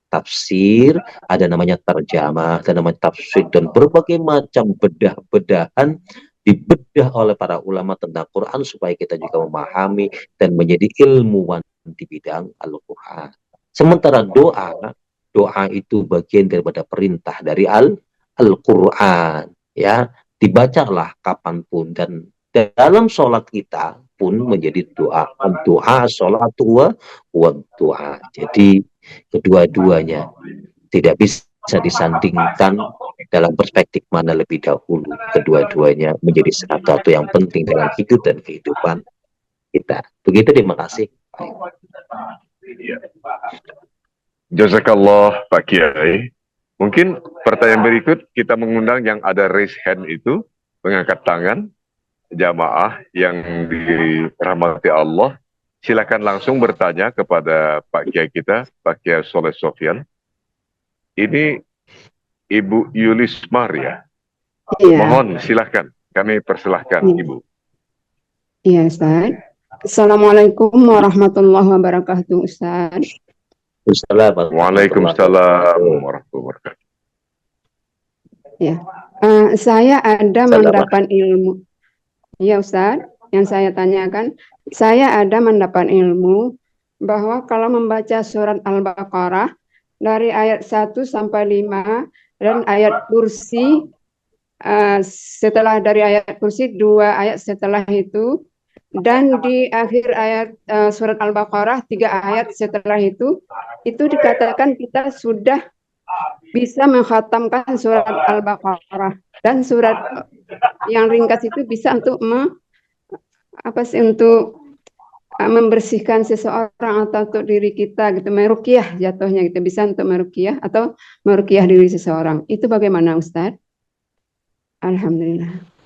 tafsir, ada namanya terjemah, ada namanya tafsir, dan berbagai macam bedah-bedahan dibedah oleh para ulama tentang Quran supaya kita juga memahami dan menjadi ilmuwan di bidang Al-Quran. Sementara doa itu bagian daripada perintah dari Al-Quran, ya, dibacalah kapanpun, dan dalam sholat kita pun menjadi doa, sholat wa doa. Jadi kedua-duanya tidak bisa disandingkan dalam perspektif mana lebih dahulu. Kedua-duanya menjadi sesuatu yang penting dalam hidup dan kehidupan kita. Begitu, terima kasih. Jazakallah Pak Kiai. Mungkin pertanyaan berikut kita mengundang yang ada raise hand itu, mengangkat tangan, jamaah yang dirahmati Allah. Silakan langsung bertanya kepada Pak Kiai kita, Pak Kiai Soleh Sofyan. Ini Ibu Yulis Maria. Iya. Mohon silakan, kami persilahkan Ibu. Iya, Ustaz. Assalamualaikum warahmatullahi wabarakatuh, Ustaz. Waalaikumsalam warahmatullahi wabarakatuh. Ya, saya ada mendapat ilmu. Ya, Ustaz, yang saya tanyakan, saya ada mendapat ilmu bahwa kalau membaca surat Al-Baqarah dari ayat 1 sampai 5 dan ayat kursi, setelah dari ayat kursi 2 ayat setelah itu Dan di akhir ayat surat Al-Baqarah 3 ayat setelah itu dikatakan kita sudah bisa menghatamkan surat Al-Baqarah, dan surat yang ringkas itu bisa untuk membersihkan seseorang atau untuk diri kita gitu, meruqyah jatuhnya gitu, bisa untuk meruqyah atau meruqyah diri seseorang. Itu bagaimana Ustaz? Alhamdulillah.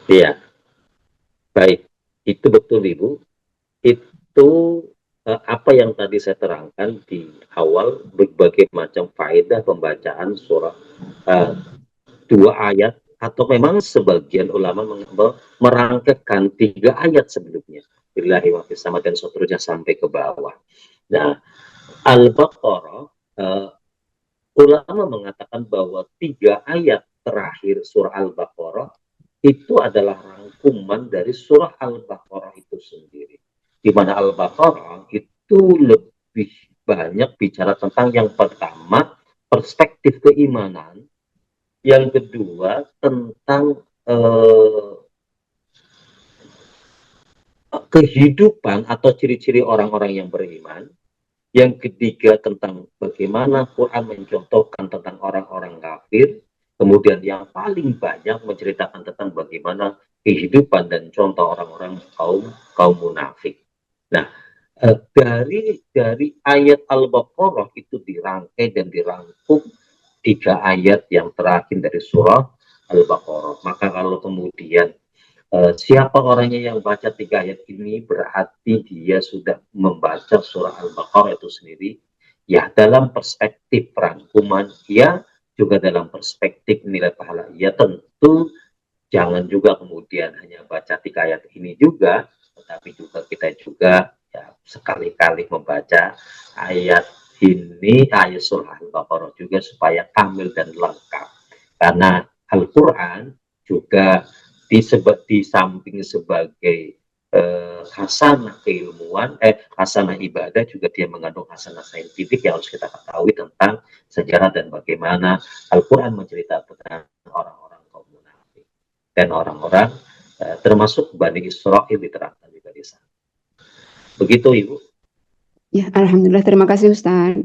Iya, baik. Itu betul Ibu. Itu apa yang tadi saya terangkan di awal, berbagai macam faedah pembacaan surah 2 ayat, atau memang sebagian ulama merangkaikan 3 ayat sebelumnya. Billahi wa sama dan seterusnya sampai ke bawah. Nah, Al-Baqarah, ulama mengatakan bahwa 3 ayat terakhir surah Al-Baqarah itu adalah rangkuman dari surah Al-Baqarah itu sendiri. Di mana Al-Baqarah itu lebih banyak bicara tentang, yang pertama, perspektif keimanan, yang kedua tentang kehidupan atau ciri-ciri orang-orang yang beriman, yang ketiga tentang bagaimana Quran mencontohkan tentang orang-orang kafir, kemudian yang paling banyak menceritakan tentang bagaimana kehidupan dan contoh orang-orang kaum munafik. Nah, dari ayat Al-Baqarah itu dirangkai dan dirangkum 3 ayat yang terakhir dari surah Al-Baqarah. Maka kalau kemudian siapa orangnya yang baca 3 ayat ini, berarti dia sudah membaca surah Al-Baqarah itu sendiri, ya dalam perspektif rangkuman, ya juga dalam perspektif nilai pahala. Ya tentu jangan juga kemudian hanya baca 3 ayat ini juga, tetapi juga kita juga ya sekali-kali membaca ayat ini, ayat surah Al-Baqarah juga, supaya kamil dan lengkap. Karena Al-Quran juga di samping sebagai hasanah keilmuan, hasanah ibadah, juga dia mengandung hasanah saintifik yang harus kita ketahui tentang sejarah dan bagaimana Al-Quran menceritakan tentang orang-orang kaum munafik dan orang-orang termasuk Bani Israil diterangkan juga di sana. Begitu Ibu. Ya, Alhamdulillah, terima kasih Ustaz.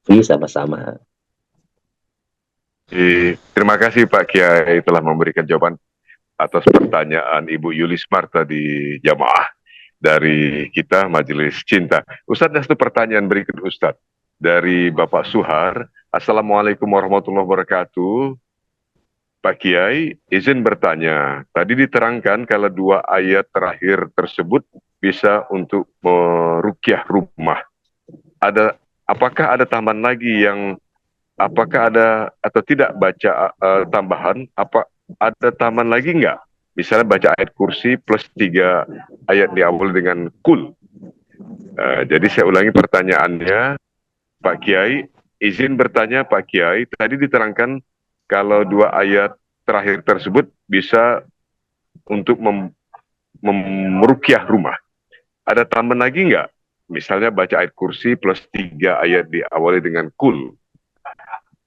Sama-sama. Terima kasih Pak Kiai telah memberikan jawaban atas pertanyaan Ibu Yulis Marta di jamaah dari kita Majelis Cinta. Ustadz, ada satu pertanyaan berikut Ustadz dari Bapak Suhar. Assalamualaikum warahmatullahi wabarakatuh. Pak Kiai, izin bertanya. Tadi diterangkan kalau 2 ayat terakhir tersebut bisa untuk meruqyah rumah. Apakah ada tambahan lagi yang, apakah ada atau tidak baca tambahan? Apa ada tambahan lagi nggak? Misalnya baca ayat kursi plus 3 ayat di awal dengan kul. Jadi saya ulangi pertanyaannya, Pak Kiai. Izin bertanya Pak Kiai, tadi diterangkan kalau 2 ayat terakhir tersebut bisa untuk meruqyah rumah. Ada tambahan lagi nggak? Misalnya baca ayat kursi plus 3 ayat diawali dengan kul.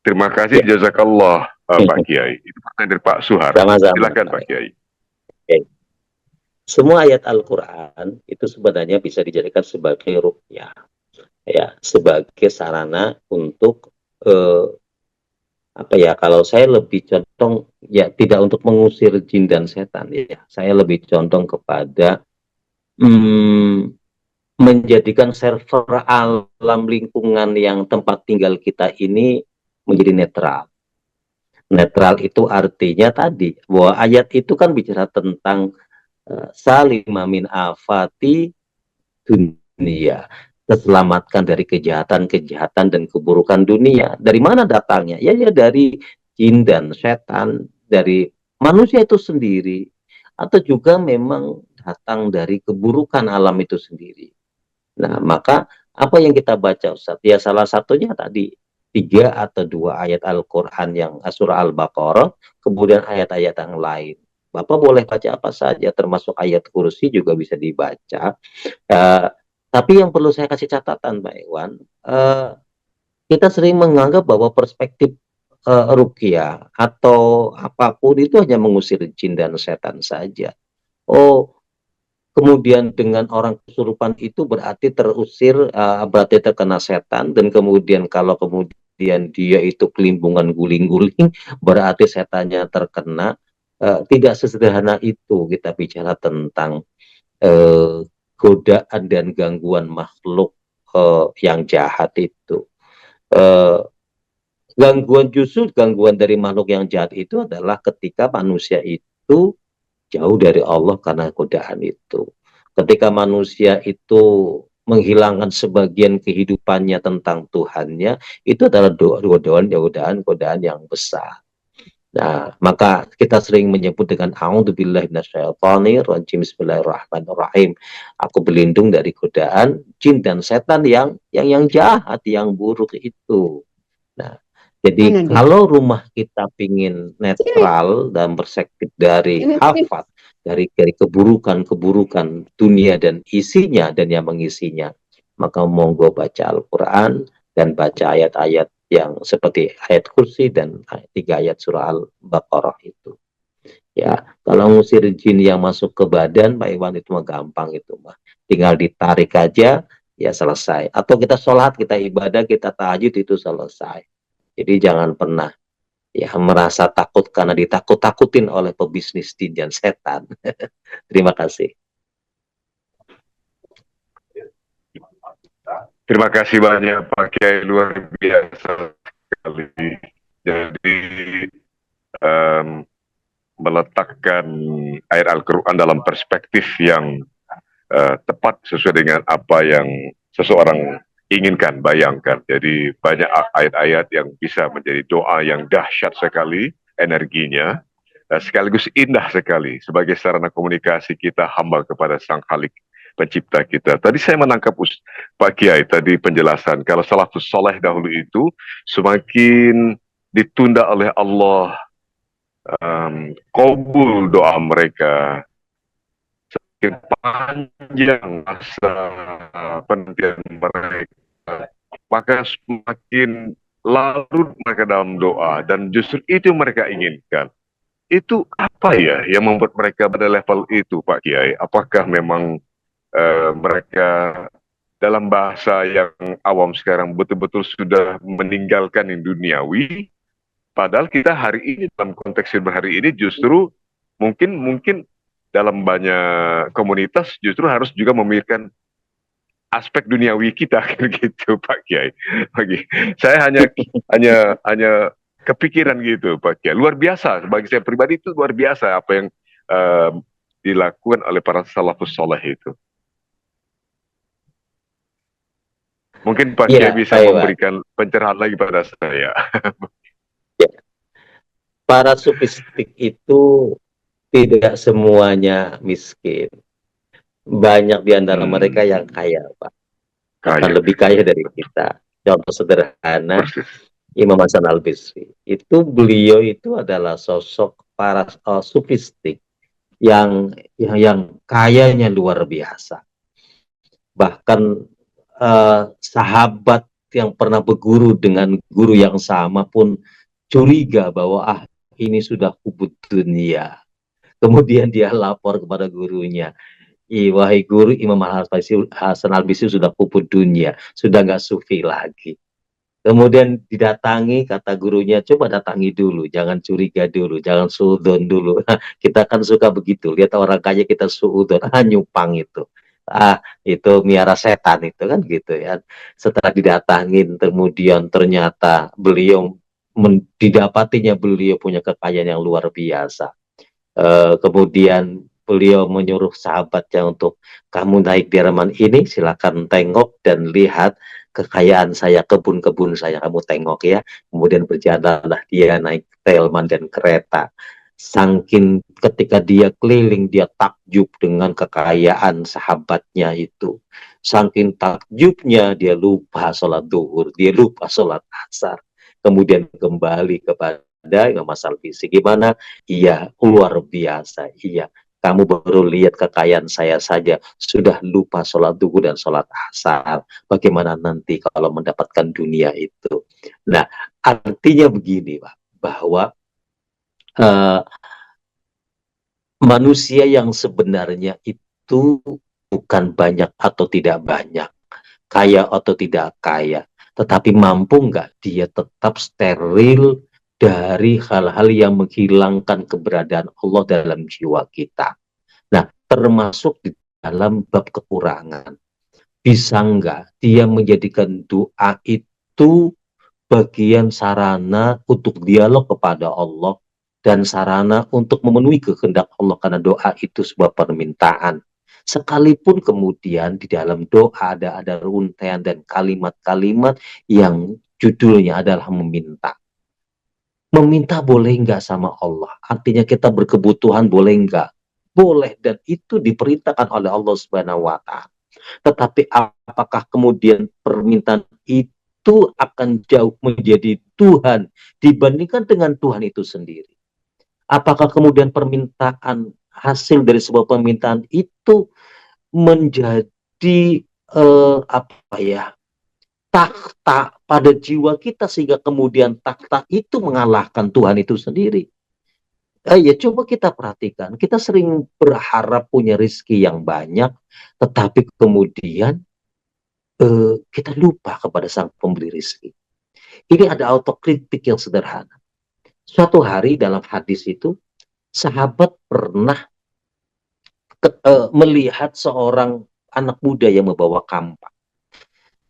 Terima kasih, jazakallah Pak Kiai. Itu pertanyaan dari Pak Suhar. Sama-sama. Silakan Pak Kiai. Semua ayat Al-Quran itu sebenarnya bisa dijadikan sebagai ruqyah, ya, sebagai sarana untuk kalau saya lebih condong ya tidak untuk mengusir jin dan setan, ya, saya lebih condong kepada menjadikan server alam lingkungan yang tempat tinggal kita ini menjadi netral. Netral itu artinya tadi bahwa ayat itu kan bicara tentang salima min afati dunia, terselamatkan dari kejahatan-kejahatan dan keburukan dunia. Dari mana datangnya? Ya dari jin dan setan, dari manusia itu sendiri, atau juga memang datang dari keburukan alam itu sendiri. Nah, maka apa yang kita baca Ustaz? Ya salah satunya tadi 3 atau 2 ayat Al-Quran yang surah Al-Baqarah, kemudian ayat-ayat yang lain. Bapak boleh baca apa saja, termasuk ayat kursi juga bisa dibaca. Tapi yang perlu saya kasih catatan Pak Iwan, kita sering menganggap bahwa perspektif ruqyah atau apapun itu hanya mengusir jin dan setan saja. Oh, kemudian dengan orang kesurupan itu berarti terusir, berarti terkena setan, dan kemudian kalau kemudian dia itu kelimbungan guling-guling, berarti setannya terkena. Tidak sesederhana itu kita bicara tentang godaan dan gangguan makhluk yang jahat itu. Eh, gangguan dari makhluk yang jahat itu adalah ketika manusia itu jauh dari Allah karena godaan itu. Ketika manusia itu menghilangkan sebagian kehidupannya tentang Tuhannya, itu adalah godaan yang besar. Nah, maka kita sering menyebut dengan a'udzubillahi minasyaitonirrajim, bismillahirrahmanirrahim. Aku berlindung dari godaan jin dan setan yang jahat, yang buruk itu. Nah, jadi Mana dia? kalau rumah kita pingin Sini, netral dan perspektif dari sini. hafat, dari keburukan-keburukan dunia dan isinya dan yang mengisinya, maka monggo baca Al-Quran dan baca ayat-ayat yang seperti ayat kursi dan 3 ayat surah Al-Baqarah itu. Ya, kalau ngusir jin yang masuk ke badan, Pak Iwan, itu mah gampang itu mah. Tinggal ditarik aja, ya selesai. Atau kita sholat, kita ibadah, kita tahajud, itu selesai. Jadi jangan pernah ya merasa takut karena ditakut-takutin oleh pebisnis jin dan setan. Terima kasih. Terima kasih banyak Pak Kiai, luar biasa sekali. Jadi meletakkan ayat Al-Quran dalam perspektif yang tepat sesuai dengan apa yang seseorang inginkan, bayangkan. Jadi banyak ayat-ayat yang bisa menjadi doa yang dahsyat sekali energinya, sekaligus indah sekali sebagai sarana komunikasi kita hamba kepada Sang Khalik pencipta kita. Tadi saya menangkap Pak Kiai tadi penjelasan kalau salafus soleh dahulu itu semakin ditunda oleh Allah, kabul doa mereka, semakin panjang masa penantian mereka, maka semakin larut mereka dalam doa, dan justru itu mereka inginkan. Itu apa ya yang membuat mereka pada level itu, Pak Kiai? Apakah memang mereka dalam bahasa yang awam sekarang betul-betul sudah meninggalkan yang duniawi, padahal kita hari ini dalam konteks hari ini justru mungkin dalam banyak komunitas justru harus juga memikirkan aspek duniawi kita kan gitu Pak Kiai. Bagi saya hanya kepikiran gitu Pak Kiai. Luar biasa bagi saya pribadi, itu luar biasa apa yang dilakukan oleh para salafus soleh itu. Mungkin Pak Kiai bisa memberikan pencerahan lagi pada saya. Ya. Para sufistik itu tidak semuanya miskin. Banyak di antara mereka yang kaya, Pak. Bahkan lebih kaya dari kita. Contoh sederhana, Imam Hasan Al-Bisri. Itu beliau itu adalah sosok para sufistik yang kayanya luar biasa. Bahkan sahabat yang pernah berguru dengan guru yang sama pun curiga bahwa ini sudah kubut dunia. Kemudian dia lapor kepada gurunya, wahai guru, Imam Hasan Al-Bisri sudah kubut dunia, sudah nggak sufi lagi. Kemudian didatangi, kata gurunya, coba datangi dulu, jangan curiga dulu, jangan suudon dulu. Kita kan suka begitu, lihat orang kaya kita suudon, nyupang itu. Itu miara setan itu kan gitu ya. Setelah didatangin, kemudian ternyata beliau didapatinya beliau punya kekayaan yang luar biasa. Kemudian beliau menyuruh sahabatnya untuk, kamu naik di halaman ini, silakan tengok dan lihat kekayaan saya, kebun-kebun saya, kamu tengok ya. Kemudian berjalanlah dia naik delman dan kereta. Saking ketika dia keliling, dia takjub dengan kekayaan sahabatnya itu. Saking takjubnya, dia lupa sholat duhur, dia lupa sholat asar. Kemudian kembali kepada Imam Hasan Al-Bisri. Gimana? Iya, luar biasa. Iya, Kamu baru lihat kekayaan saya saja, sudah lupa sholat duhur dan sholat asar. Bagaimana nanti kalau mendapatkan dunia itu? Nah, artinya begini, Pak, bahwa eh, manusia yang sebenarnya itu bukan banyak atau tidak banyak, kaya atau tidak kaya, tetapi mampu nggak dia tetap steril dari hal-hal yang menghilangkan keberadaan Allah dalam jiwa kita. Nah, termasuk di dalam bab kekurangan. Bisa nggak dia menjadikan doa itu bagian sarana untuk dialog kepada Allah dan sarana untuk memenuhi kehendak Allah, karena doa itu sebuah permintaan. Sekalipun kemudian di dalam doa ada untaian dan kalimat-kalimat yang judulnya adalah meminta. Meminta boleh nggak sama Allah? Artinya kita berkebutuhan boleh nggak? Boleh, dan itu diperintahkan oleh Allah Subhanahu wa Ta'ala. Tetapi apakah kemudian permintaan itu akan jauh menjadi Tuhan dibandingkan dengan Tuhan itu sendiri? Apakah kemudian permintaan, hasil dari sebuah permintaan itu menjadi apa ya, takhta pada jiwa kita sehingga kemudian takhta itu mengalahkan Tuhan itu sendiri? Ya coba kita perhatikan, kita sering berharap punya rezeki yang banyak, tetapi kemudian kita lupa kepada sang pemberi rezeki. Ini ada autokritik yang sederhana. Suatu hari dalam hadis itu, sahabat pernah melihat seorang anak muda yang membawa kampak.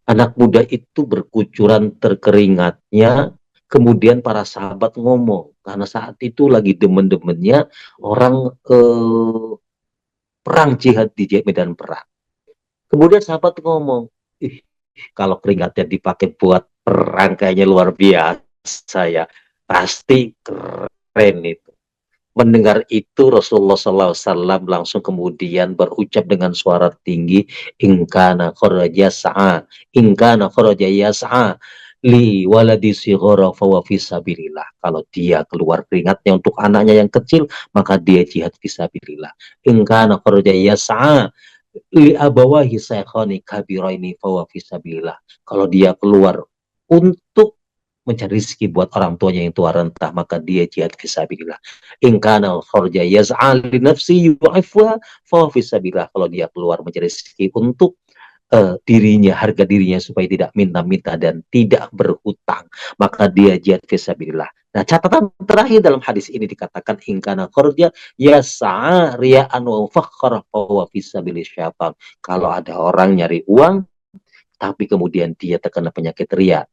Anak muda itu berkucuran terkeringatnya, kemudian para sahabat ngomong, karena saat itu lagi demen-demennya orang perang jihad di medan perang. Kemudian sahabat ngomong, ih, kalau keringatnya dipakai buat perang kayaknya luar biasa ya, pasti keren itu. Mendengar itu Rasulullah SAW langsung kemudian berucap dengan suara tinggi, ingkana kharaja sa'a, ingkana kharaja yas'a li waladi sighara fawa fisabilillah. Kalau dia keluar keringatnya untuk anaknya yang kecil, maka dia jihad fisabilillah. Ingkana kharaja yas'a li abawahi saykhani kabiraini fawa fisabilillah. Kalau dia keluar untuk mencari rezeki buat orang tuanya yang tua renta, maka dia jihad fisabilillah. In kana kharja yaz'al li nafsi yu'afwa fa fisabilillah. Kalau dia keluar mencari rezeki untuk dirinya, harga dirinya supaya tidak minta-minta dan tidak berhutang, maka dia jihad fisabilillah. Nah, catatan terakhir dalam hadis ini dikatakan in kana kharja yas'a riya'an wa fakhra fa fisabilillah syaitan. Kalau ada orang nyari uang tapi kemudian dia terkena penyakit riya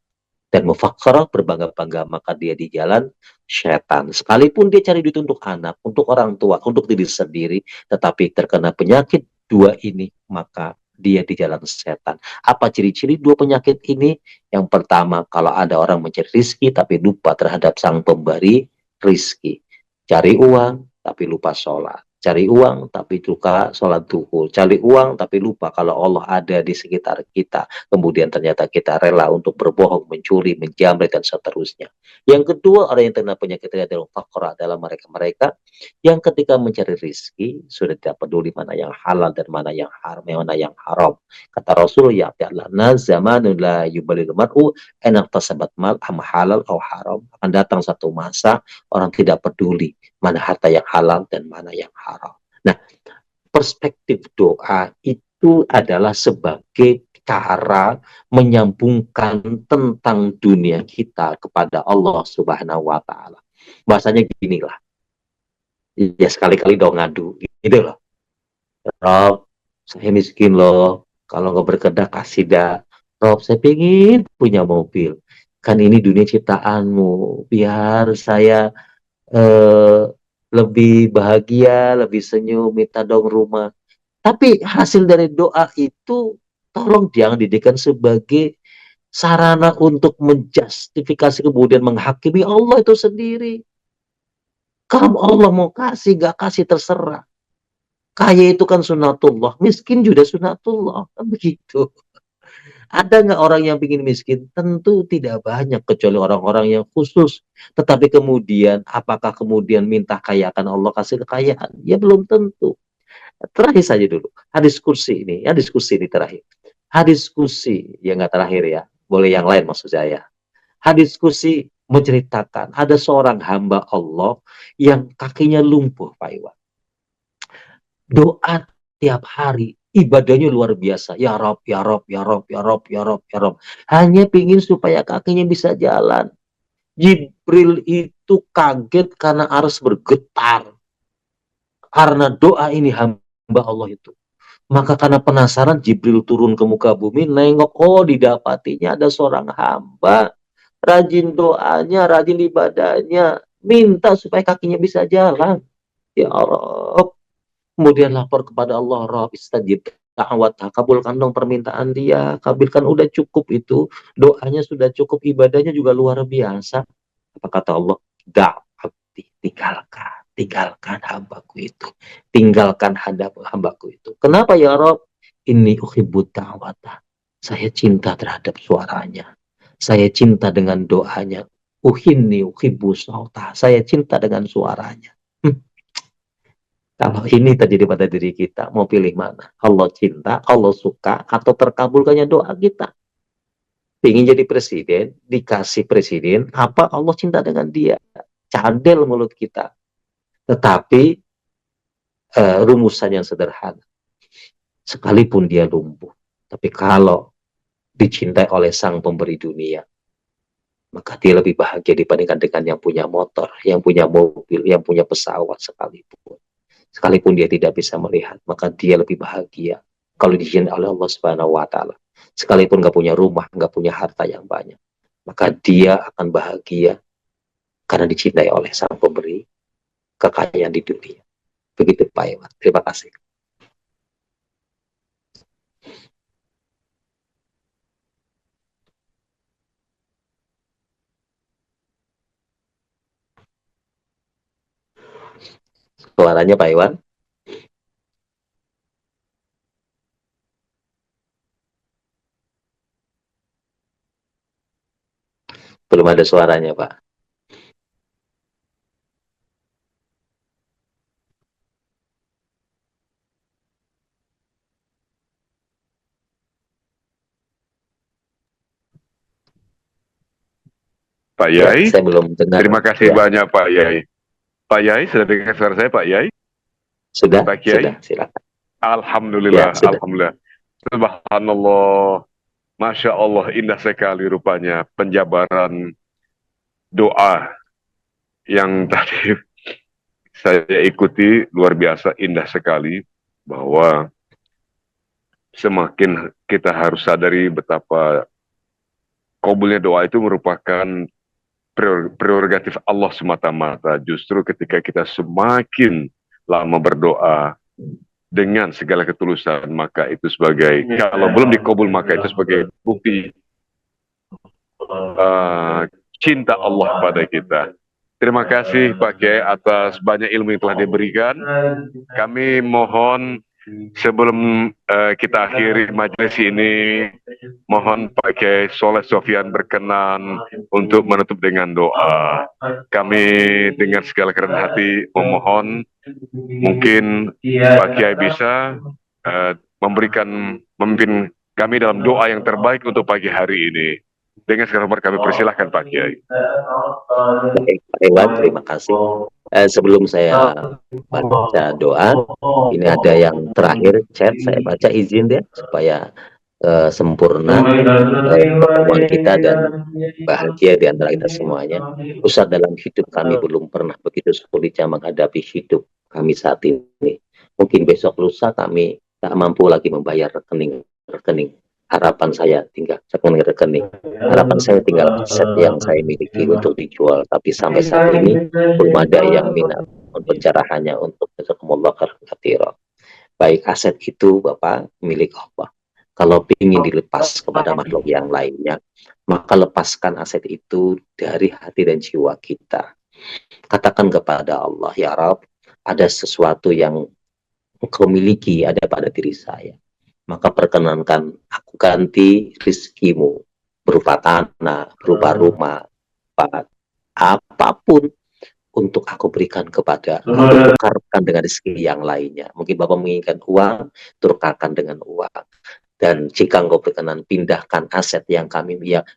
dan mufakkharah, berbangga-bangga, maka dia di jalan setan. Sekalipun dia cari duit untuk anak, untuk orang tua, untuk diri sendiri, tetapi terkena penyakit dua ini, maka dia di jalan setan. Apa ciri-ciri dua penyakit ini? Yang pertama, kalau ada orang mencari rizki tapi lupa terhadap sang pemberi rizki. Cari uang tapi lupa sholat. Cari uang tapi lupa sholat duhur. Cari uang tapi lupa kalau Allah ada di sekitar kita. Kemudian ternyata kita rela untuk berbohong, mencuri, menjamret, dan seterusnya. Yang kedua, orang yang terkena penyakit adalah faqra, adalah mereka-mereka yang ketika mencari rizki sudah tidak peduli mana yang halal dan mana yang haram, mana yang haram. Kata Rasul, ya Allah, zamanun la yubalil mar'u enak tasabat mal am halal atau haram. Akan datang satu masa orang tidak peduli mana harta yang halal dan mana yang haram. Nah, perspektif doa itu adalah sebagai cara menyambungkan tentang dunia kita kepada Allah Subhanahu wa Ta'ala. Bahasanya ginilah, ya sekali-kali dong ngadu, gitu loh. Rob, saya miskin loh, kalau nggak berkedah kasih dah. Rob, saya pengen punya mobil. Kan ini dunia ciptaanmu, biar saya lebih bahagia, lebih senyum, minta dong rumah. Tapi hasil dari doa itu tolong jangan dijadikan sebagai sarana untuk menjustifikasi kemudian menghakimi Allah itu sendiri. Kalau Allah mau kasih, gak kasih terserah. Kaya itu kan sunatullah, miskin juga sunatullah, kan begitu. Ada nggak orang yang ingin miskin? Tentu tidak banyak, kecuali orang-orang yang khusus. Tetapi kemudian, apakah kemudian minta kayakan Allah kasih kekayaan? Ya belum tentu. Terakhir saja dulu, hadis kursi ini, ya diskusi ini terakhir. Hadis kursi, ya nggak terakhir ya, boleh yang lain maksud saya. Hadis kursi menceritakan ada seorang hamba Allah yang kakinya lumpuh, Pak Iwan. Doa tiap hari, ibadahnya luar biasa. Ya Rob, ya Rob, ya Rob, ya Rob, ya Rob, ya Rob. Hanya ingin supaya kakinya bisa jalan. Jibril itu kaget karena arus bergetar. Karena doa ini hamba Allah itu. Maka karena penasaran, Jibril turun ke muka bumi, nengok, oh didapatinya ada seorang hamba. Rajin doanya, rajin ibadahnya. Minta supaya kakinya bisa jalan. Ya Allah. Kemudian lapor kepada Allah, Rabb istajib da'wat, kabulkan dong permintaan dia, kabulkan, udah cukup itu, doanya sudah cukup, ibadahnya juga luar biasa. Apa kata Allah? Da'abdi, tinggalkan hambaku itu, tinggalkan hambaku itu. Kenapa ya Rabb? Ini uhibbud da'wata, saya cinta terhadap suaranya, saya cinta dengan doanya. Uhinni uhibbu sauta, saya cinta dengan suaranya. Kalau ini terjadi pada diri kita, mau pilih mana? Allah cinta, Allah suka, atau terkabulkannya doa kita? Ingin jadi presiden, dikasih presiden, apa Allah cinta dengan dia? Cadel mulut kita. Tetapi rumusan yang sederhana. Sekalipun dia lumpuh, tapi kalau dicintai oleh sang pemberi dunia, maka dia lebih bahagia dibandingkan dengan yang punya motor, yang punya mobil, yang punya pesawat sekalipun. Sekalipun dia tidak bisa melihat, maka dia lebih bahagia kalau dicintai oleh Allah Subhanahu wa Ta'ala. Sekalipun nggak punya rumah, nggak punya harta yang banyak, maka dia akan bahagia karena dicintai oleh sang pemberi kekayaan di dunia. Begitu Pak Iwan. Terima kasih. Suaranya Pak Iwan. Belum ada suaranya Pak. Pak Ya, Yai, saya belum dengar. terima kasih Ya, banyak Pak Yai. Pak Yai, sudah dengar suara saya Pak Yai? sudah, Pak Kiai? sudah, silakan. Alhamdulillah, Ya, sudah. Alhamdulillah. Subhanallah, Masya Allah, indah sekali rupanya penjabaran doa yang tadi saya ikuti, luar biasa indah sekali, bahwa semakin kita harus sadari betapa kabulnya doa itu merupakan prerogatif Allah semata-mata. Justru ketika kita semakin lama berdoa dengan segala ketulusan, maka itu sebagai, kalau belum dikabul, maka itu sebagai bukti cinta Allah pada kita. Terima kasih Pak Kiai atas banyak ilmu yang telah diberikan. Kami mohon sebelum kita akhiri majelis ini, mohon Pak Kiai Soleh Sofyan berkenan untuk menutup dengan doa. Kami dengan segala kerendahan hati memohon, mungkin Pak Kiai bisa memimpin kami dalam doa yang terbaik untuk pagi hari ini. Dengan segala hormat kami persilahkan Pak Kiai. Baik, Pak Iwan, terima kasih. Sebelum saya baca doa, ini ada yang terakhir chat, saya baca izin deh supaya sempurna pertemuan kita dan bahagia di antara kita semuanya. Ustaz, dalam hidup kami belum pernah begitu sulitnya menghadapi hidup kami saat ini. Mungkin besok lusa kami tak mampu lagi membayar rekening. Harapan saya tinggal rekening. Harapan saya tinggal aset yang saya miliki untuk dijual. Tapi sampai saat ini belum ada yang minat pencerahannya untuk jazakumullah khairan. Baik, aset itu Bapak milik Allah. Kalau ingin dilepas kepada makhluk yang lainnya, maka lepaskan aset itu dari hati dan jiwa kita. Katakan kepada Allah, ya Rabb, ada sesuatu yang Engkau miliki ada pada diri saya. maka perkenankan aku ganti rizkimu berupa tanah, berupa rumah, apapun untuk aku berikan kepada, aku tukarkan dengan rezeki yang lainnya. Mungkin Bapak menginginkan uang, tukarkan dengan uang. Dan jika engkau berkenan, pindahkan aset yang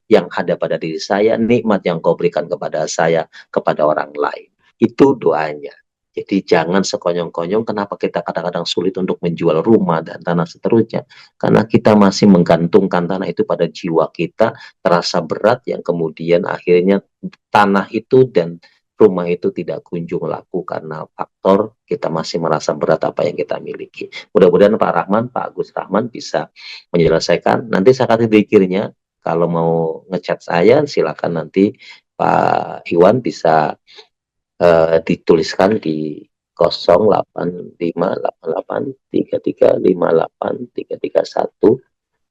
yang ada pada diri saya, nikmat yang kau berikan kepada saya, kepada orang lain. Itu doanya. Jadi jangan sekonyong-konyong. Kenapa kita kadang-kadang sulit untuk menjual rumah dan tanah seterusnya? Karena kita masih menggantungkan tanah itu pada jiwa kita, terasa berat yang kemudian akhirnya tanah itu dan rumah itu tidak kunjung laku karena faktor kita masih merasa berat apa yang kita miliki. Mudah-mudahan Pak Agus Rahman bisa menyelesaikan. Nanti saya kasih zikirnya. Kalau mau ngechat saya, silakan nanti Pak Iwan bisa dituliskan di 085883358331.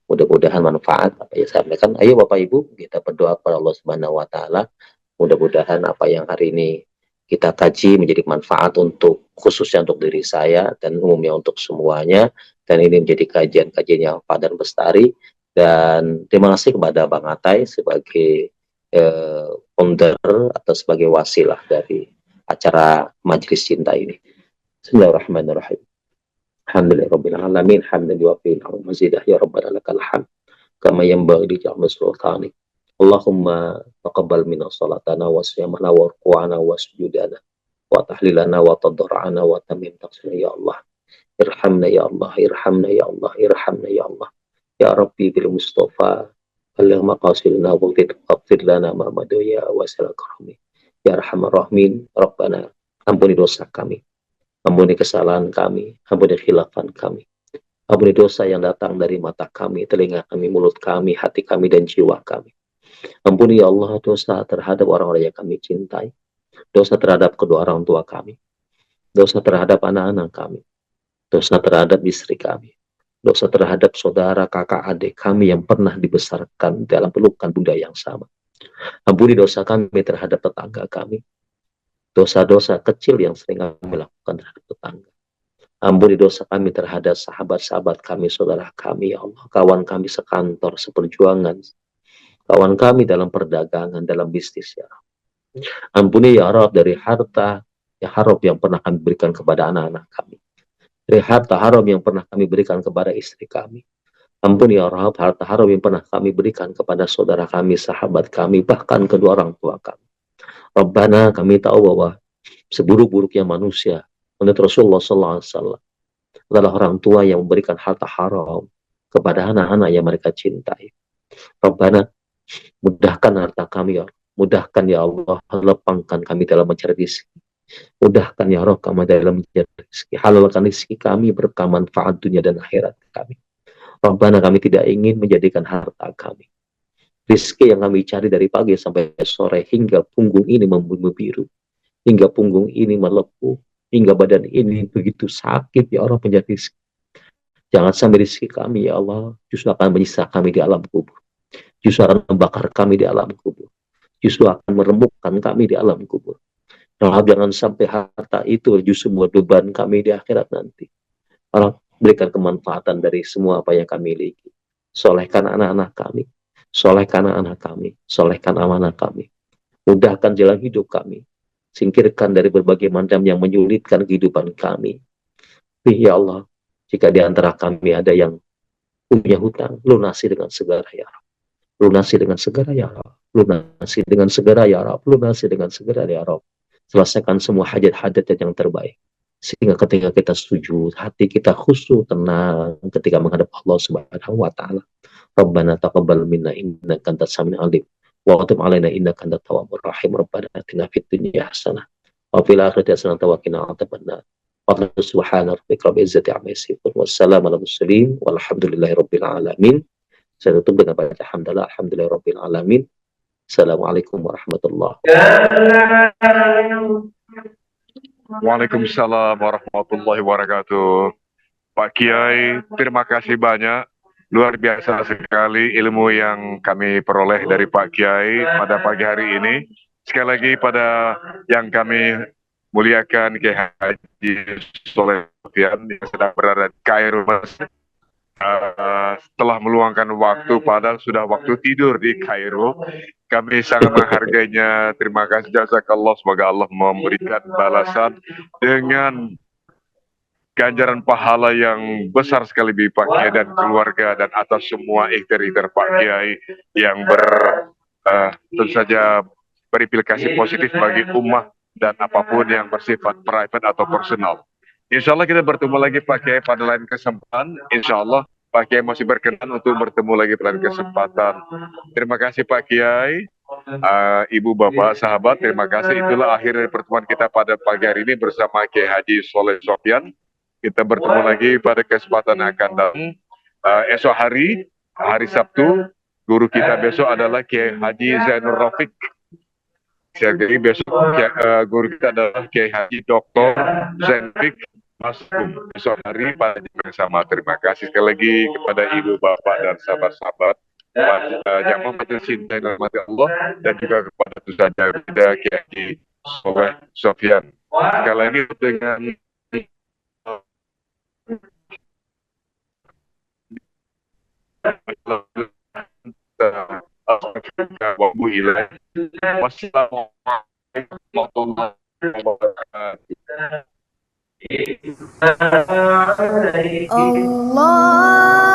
Mudah-mudahan manfaat apa yang saya sampaikan. Ayo Bapak Ibu, kita berdoa kepada Allah Subhanahu wa taala. Mudah-mudahan apa yang hari ini kita kaji menjadi manfaat untuk khususnya untuk diri saya dan umumnya untuk semuanya, dan ini menjadi kajian-kajian yang padan bestari. Dan terima kasih kepada Bang Atai sebagai founder atau sebagai wasilah dari acara Majelis Cinta ini. Bismillahirrahmanirrahim. Alhamdulillahirabbil alamin, hamdan yuwafi mazidah ya rabbana lakal hamd kama yanbaghi li jalali sultanik. Allahumma taqabbal minna salatana wa siyamana wa ruku'ana wa sujudana wa tahlilana wa tadarru'ana wa tamim taqsir ya Allah. Irhamna ya Allah, irhamna ya Allah, irhamna ya Allah. Ya Rabbi bil Mustafa balligh maqasidana wa ighfir lana ma madaya wa sala karami. Ya Arhamar Rahimin, Rabbana, ampuni dosa kami, ampuni kesalahan kami, ampuni khilafan kami. Ampuni dosa yang datang dari mata kami, telinga kami, mulut kami, hati kami, dan jiwa kami. Ampuni ya Allah dosa terhadap orang-orang yang kami cintai, dosa terhadap kedua orang tua kami, dosa terhadap anak-anak kami, dosa terhadap istri kami, dosa terhadap saudara, kakak, adik kami yang pernah dibesarkan dalam pelukan bunda yang sama. Ampuni dosa kami terhadap tetangga kami, dosa-dosa kecil yang sering kami lakukan terhadap tetangga. Ampuni dosa kami terhadap sahabat-sahabat kami, saudara kami, ya Allah, kawan kami sekantor, seperjuangan, kawan kami dalam perdagangan, dalam bisnis, ya Allah. Ampuni ya Rabb dari harta ya haram yang pernah kami berikan kepada anak-anak kami, dari harta haram yang pernah kami berikan kepada istri kami. Ampuni ya Rabb harta haram yang pernah kami berikan kepada saudara kami, sahabat kami, bahkan kedua orang tua kami. Rabbana, kami tahu bahwa seburuk-buruknya manusia menurut Rasulullah SAW adalah orang tua yang memberikan harta haram kepada anak-anak yang mereka cintai. Rabbana, mudahkan harta kami ya Allah. Mudahkan ya Allah, lapangkan kami dalam mencari rezeki. Mudahkan ya Rabb kami dalam mencari rezeki. Halalkan rezeki kami berkah manfaat dunia dan akhirat kami. Rabbana, kami tidak ingin menjadikan harta kami, rezeki yang kami cari dari pagi sampai sore, hingga punggung ini membiru, hingga punggung ini melepuh, hingga badan ini begitu sakit ya Allah menjadi rezeki. Jangan sampai rezeki kami ya Allah justru akan menyiksa kami di alam kubur, justru akan membakar kami di alam kubur, justru akan meremukkan kami di alam kubur. Allah, jangan sampai harta itu justru membuat beban kami di akhirat nanti. Allah, berikan kemanfaatan dari semua apa yang kami miliki. Solehkan anak-anak kami, solehkan anak-anak kami, solehkan amanah kami. Mudahkan jalan hidup kami. Singkirkan dari berbagai macam yang menyulitkan kehidupan kami. Ya Allah, jika di antara kami ada yang punya hutang, lunasi dengan segera ya Rabb. Lunasi dengan segera ya Rabb. Lunasi dengan segera ya Rabb. Lunasi dengan segera ya Rabb. Selesaikan semua hajat-hajat yang terbaik. Sehingga ketika kita sujud, hati kita khusyuk, tenang ketika menghadap Allah Subhanahu wa taala. Rabbana taqabbal minna innaka antas samiul alim wa tub alaina innaka antat tawwabur rahim. Rabbana atina fid dunya hasanah wa fil akhirati hasanah wa qina adzabannar. Subhana rabbika rabbil izzati amma yasifun wassalamu alal mursalin walhamdulillahi rabbil alamin. Saya tutup dengan baca hamdalah alhamdulillahi rabbil alamin. Assalamualaikum warahmatullahi wabarakatuh. Waalaikumsalam warahmatullahi wabarakatuh. Pak Kiai, terima kasih banyak. Luar biasa sekali ilmu yang kami peroleh dari Pak Kiai pada pagi hari ini. Sekali lagi pada yang kami muliakan Kiai Haji Soleh Sofian yang sedang berada di Kairo, Mesir. setelah meluangkan waktu padahal sudah waktu tidur di Kairo. Kami sangat menghargainya. Terima kasih jazakallah. Semoga Allah memberikan balasan dengan ganjaran pahala yang besar sekali bagi Pak Kiai dan keluarga dan atas semua ikhtiar-ikhtiar Pak Kiai yang tentu saja berimplikasi positif bagi umat dan apapun yang bersifat private atau personal. Insya Allah kita bertemu lagi Pak Kiai pada lain kesempatan. Insya Allah Pak Kiai masih berkenan untuk bertemu lagi pada lain kesempatan. Terima kasih Pak Kiai. Ibu, Bapak, sahabat, terima kasih. Itulah akhir dari pertemuan kita pada pagi hari ini bersama Kiai Haji Soleh Sofyan. Kita bertemu lagi pada kesempatan yang akan datang. Esok hari Sabtu, guru kita besok adalah Kiai Haji Zainur Rafiq. Jadi besok guru kita adalah Kiai Haji Dr. Zainur Mas besok hari pada jam yang sama. Terima kasih sekali lagi kepada ibu, bapak, dan sahabat-sahabat yang mematuhi cinta dan rahmat Allah, dan juga kepada tentu saja kita Kiai Soleh Sofyan. Sekali lagi dengan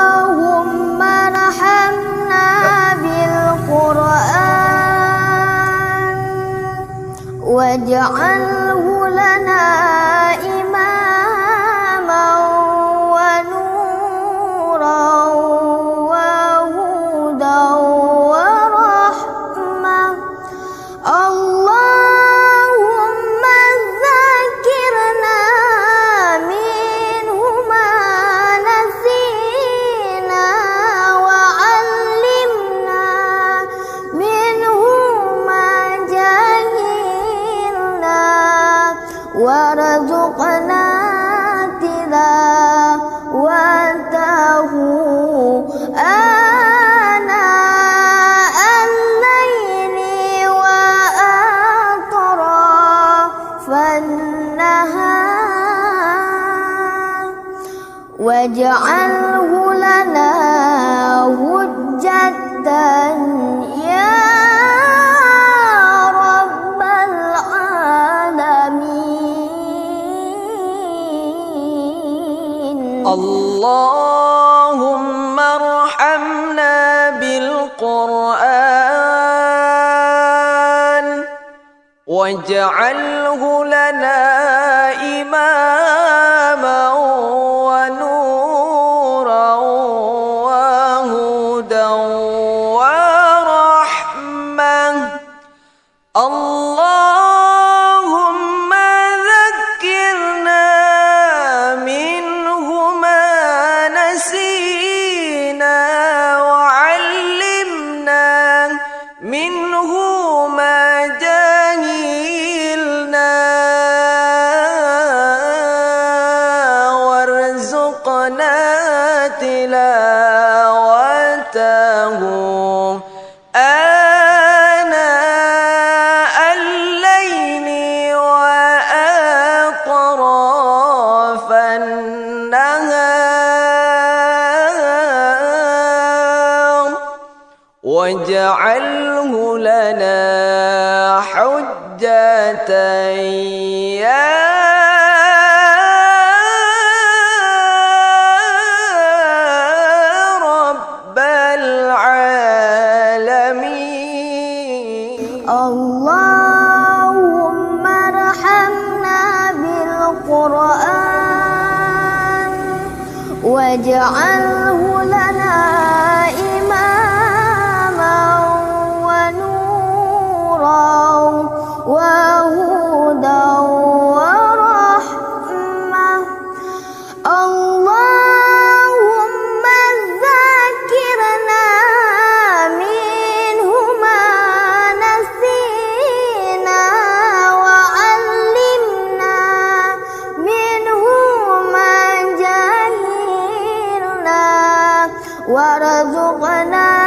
Allahumma rahamna bil Qur'an waj'alhu lana imaman wa nuran wa hudan wa rahmah. Allahumma dzakirna minhu ma nasina wa 'allimna minhu ma jahilna warzuqna tilawatahu ana al-laili wa atrafan nahar waj'alhu lana hujjatan ya rabbal alamin. Allahumma arhamna bil Qur'an waj'alhu lana imaman wa nuran wa hudan wa rahmah. Allahumma dhakkirna minhu ma nasina wa 'allimna minhu ma jahilna warzuqna tilawatahu ana al-laili wa atrafan nahar waj'alhu lana hujjatan ya rabbal alamin. Allahumma rahamna bil Qur'an waj'alhu lana imaman wa nuran wa hudan wa rahmah. Allahumma dzakirna minhu ma nasina wa 'allimna minhu ma jahilna warzuqna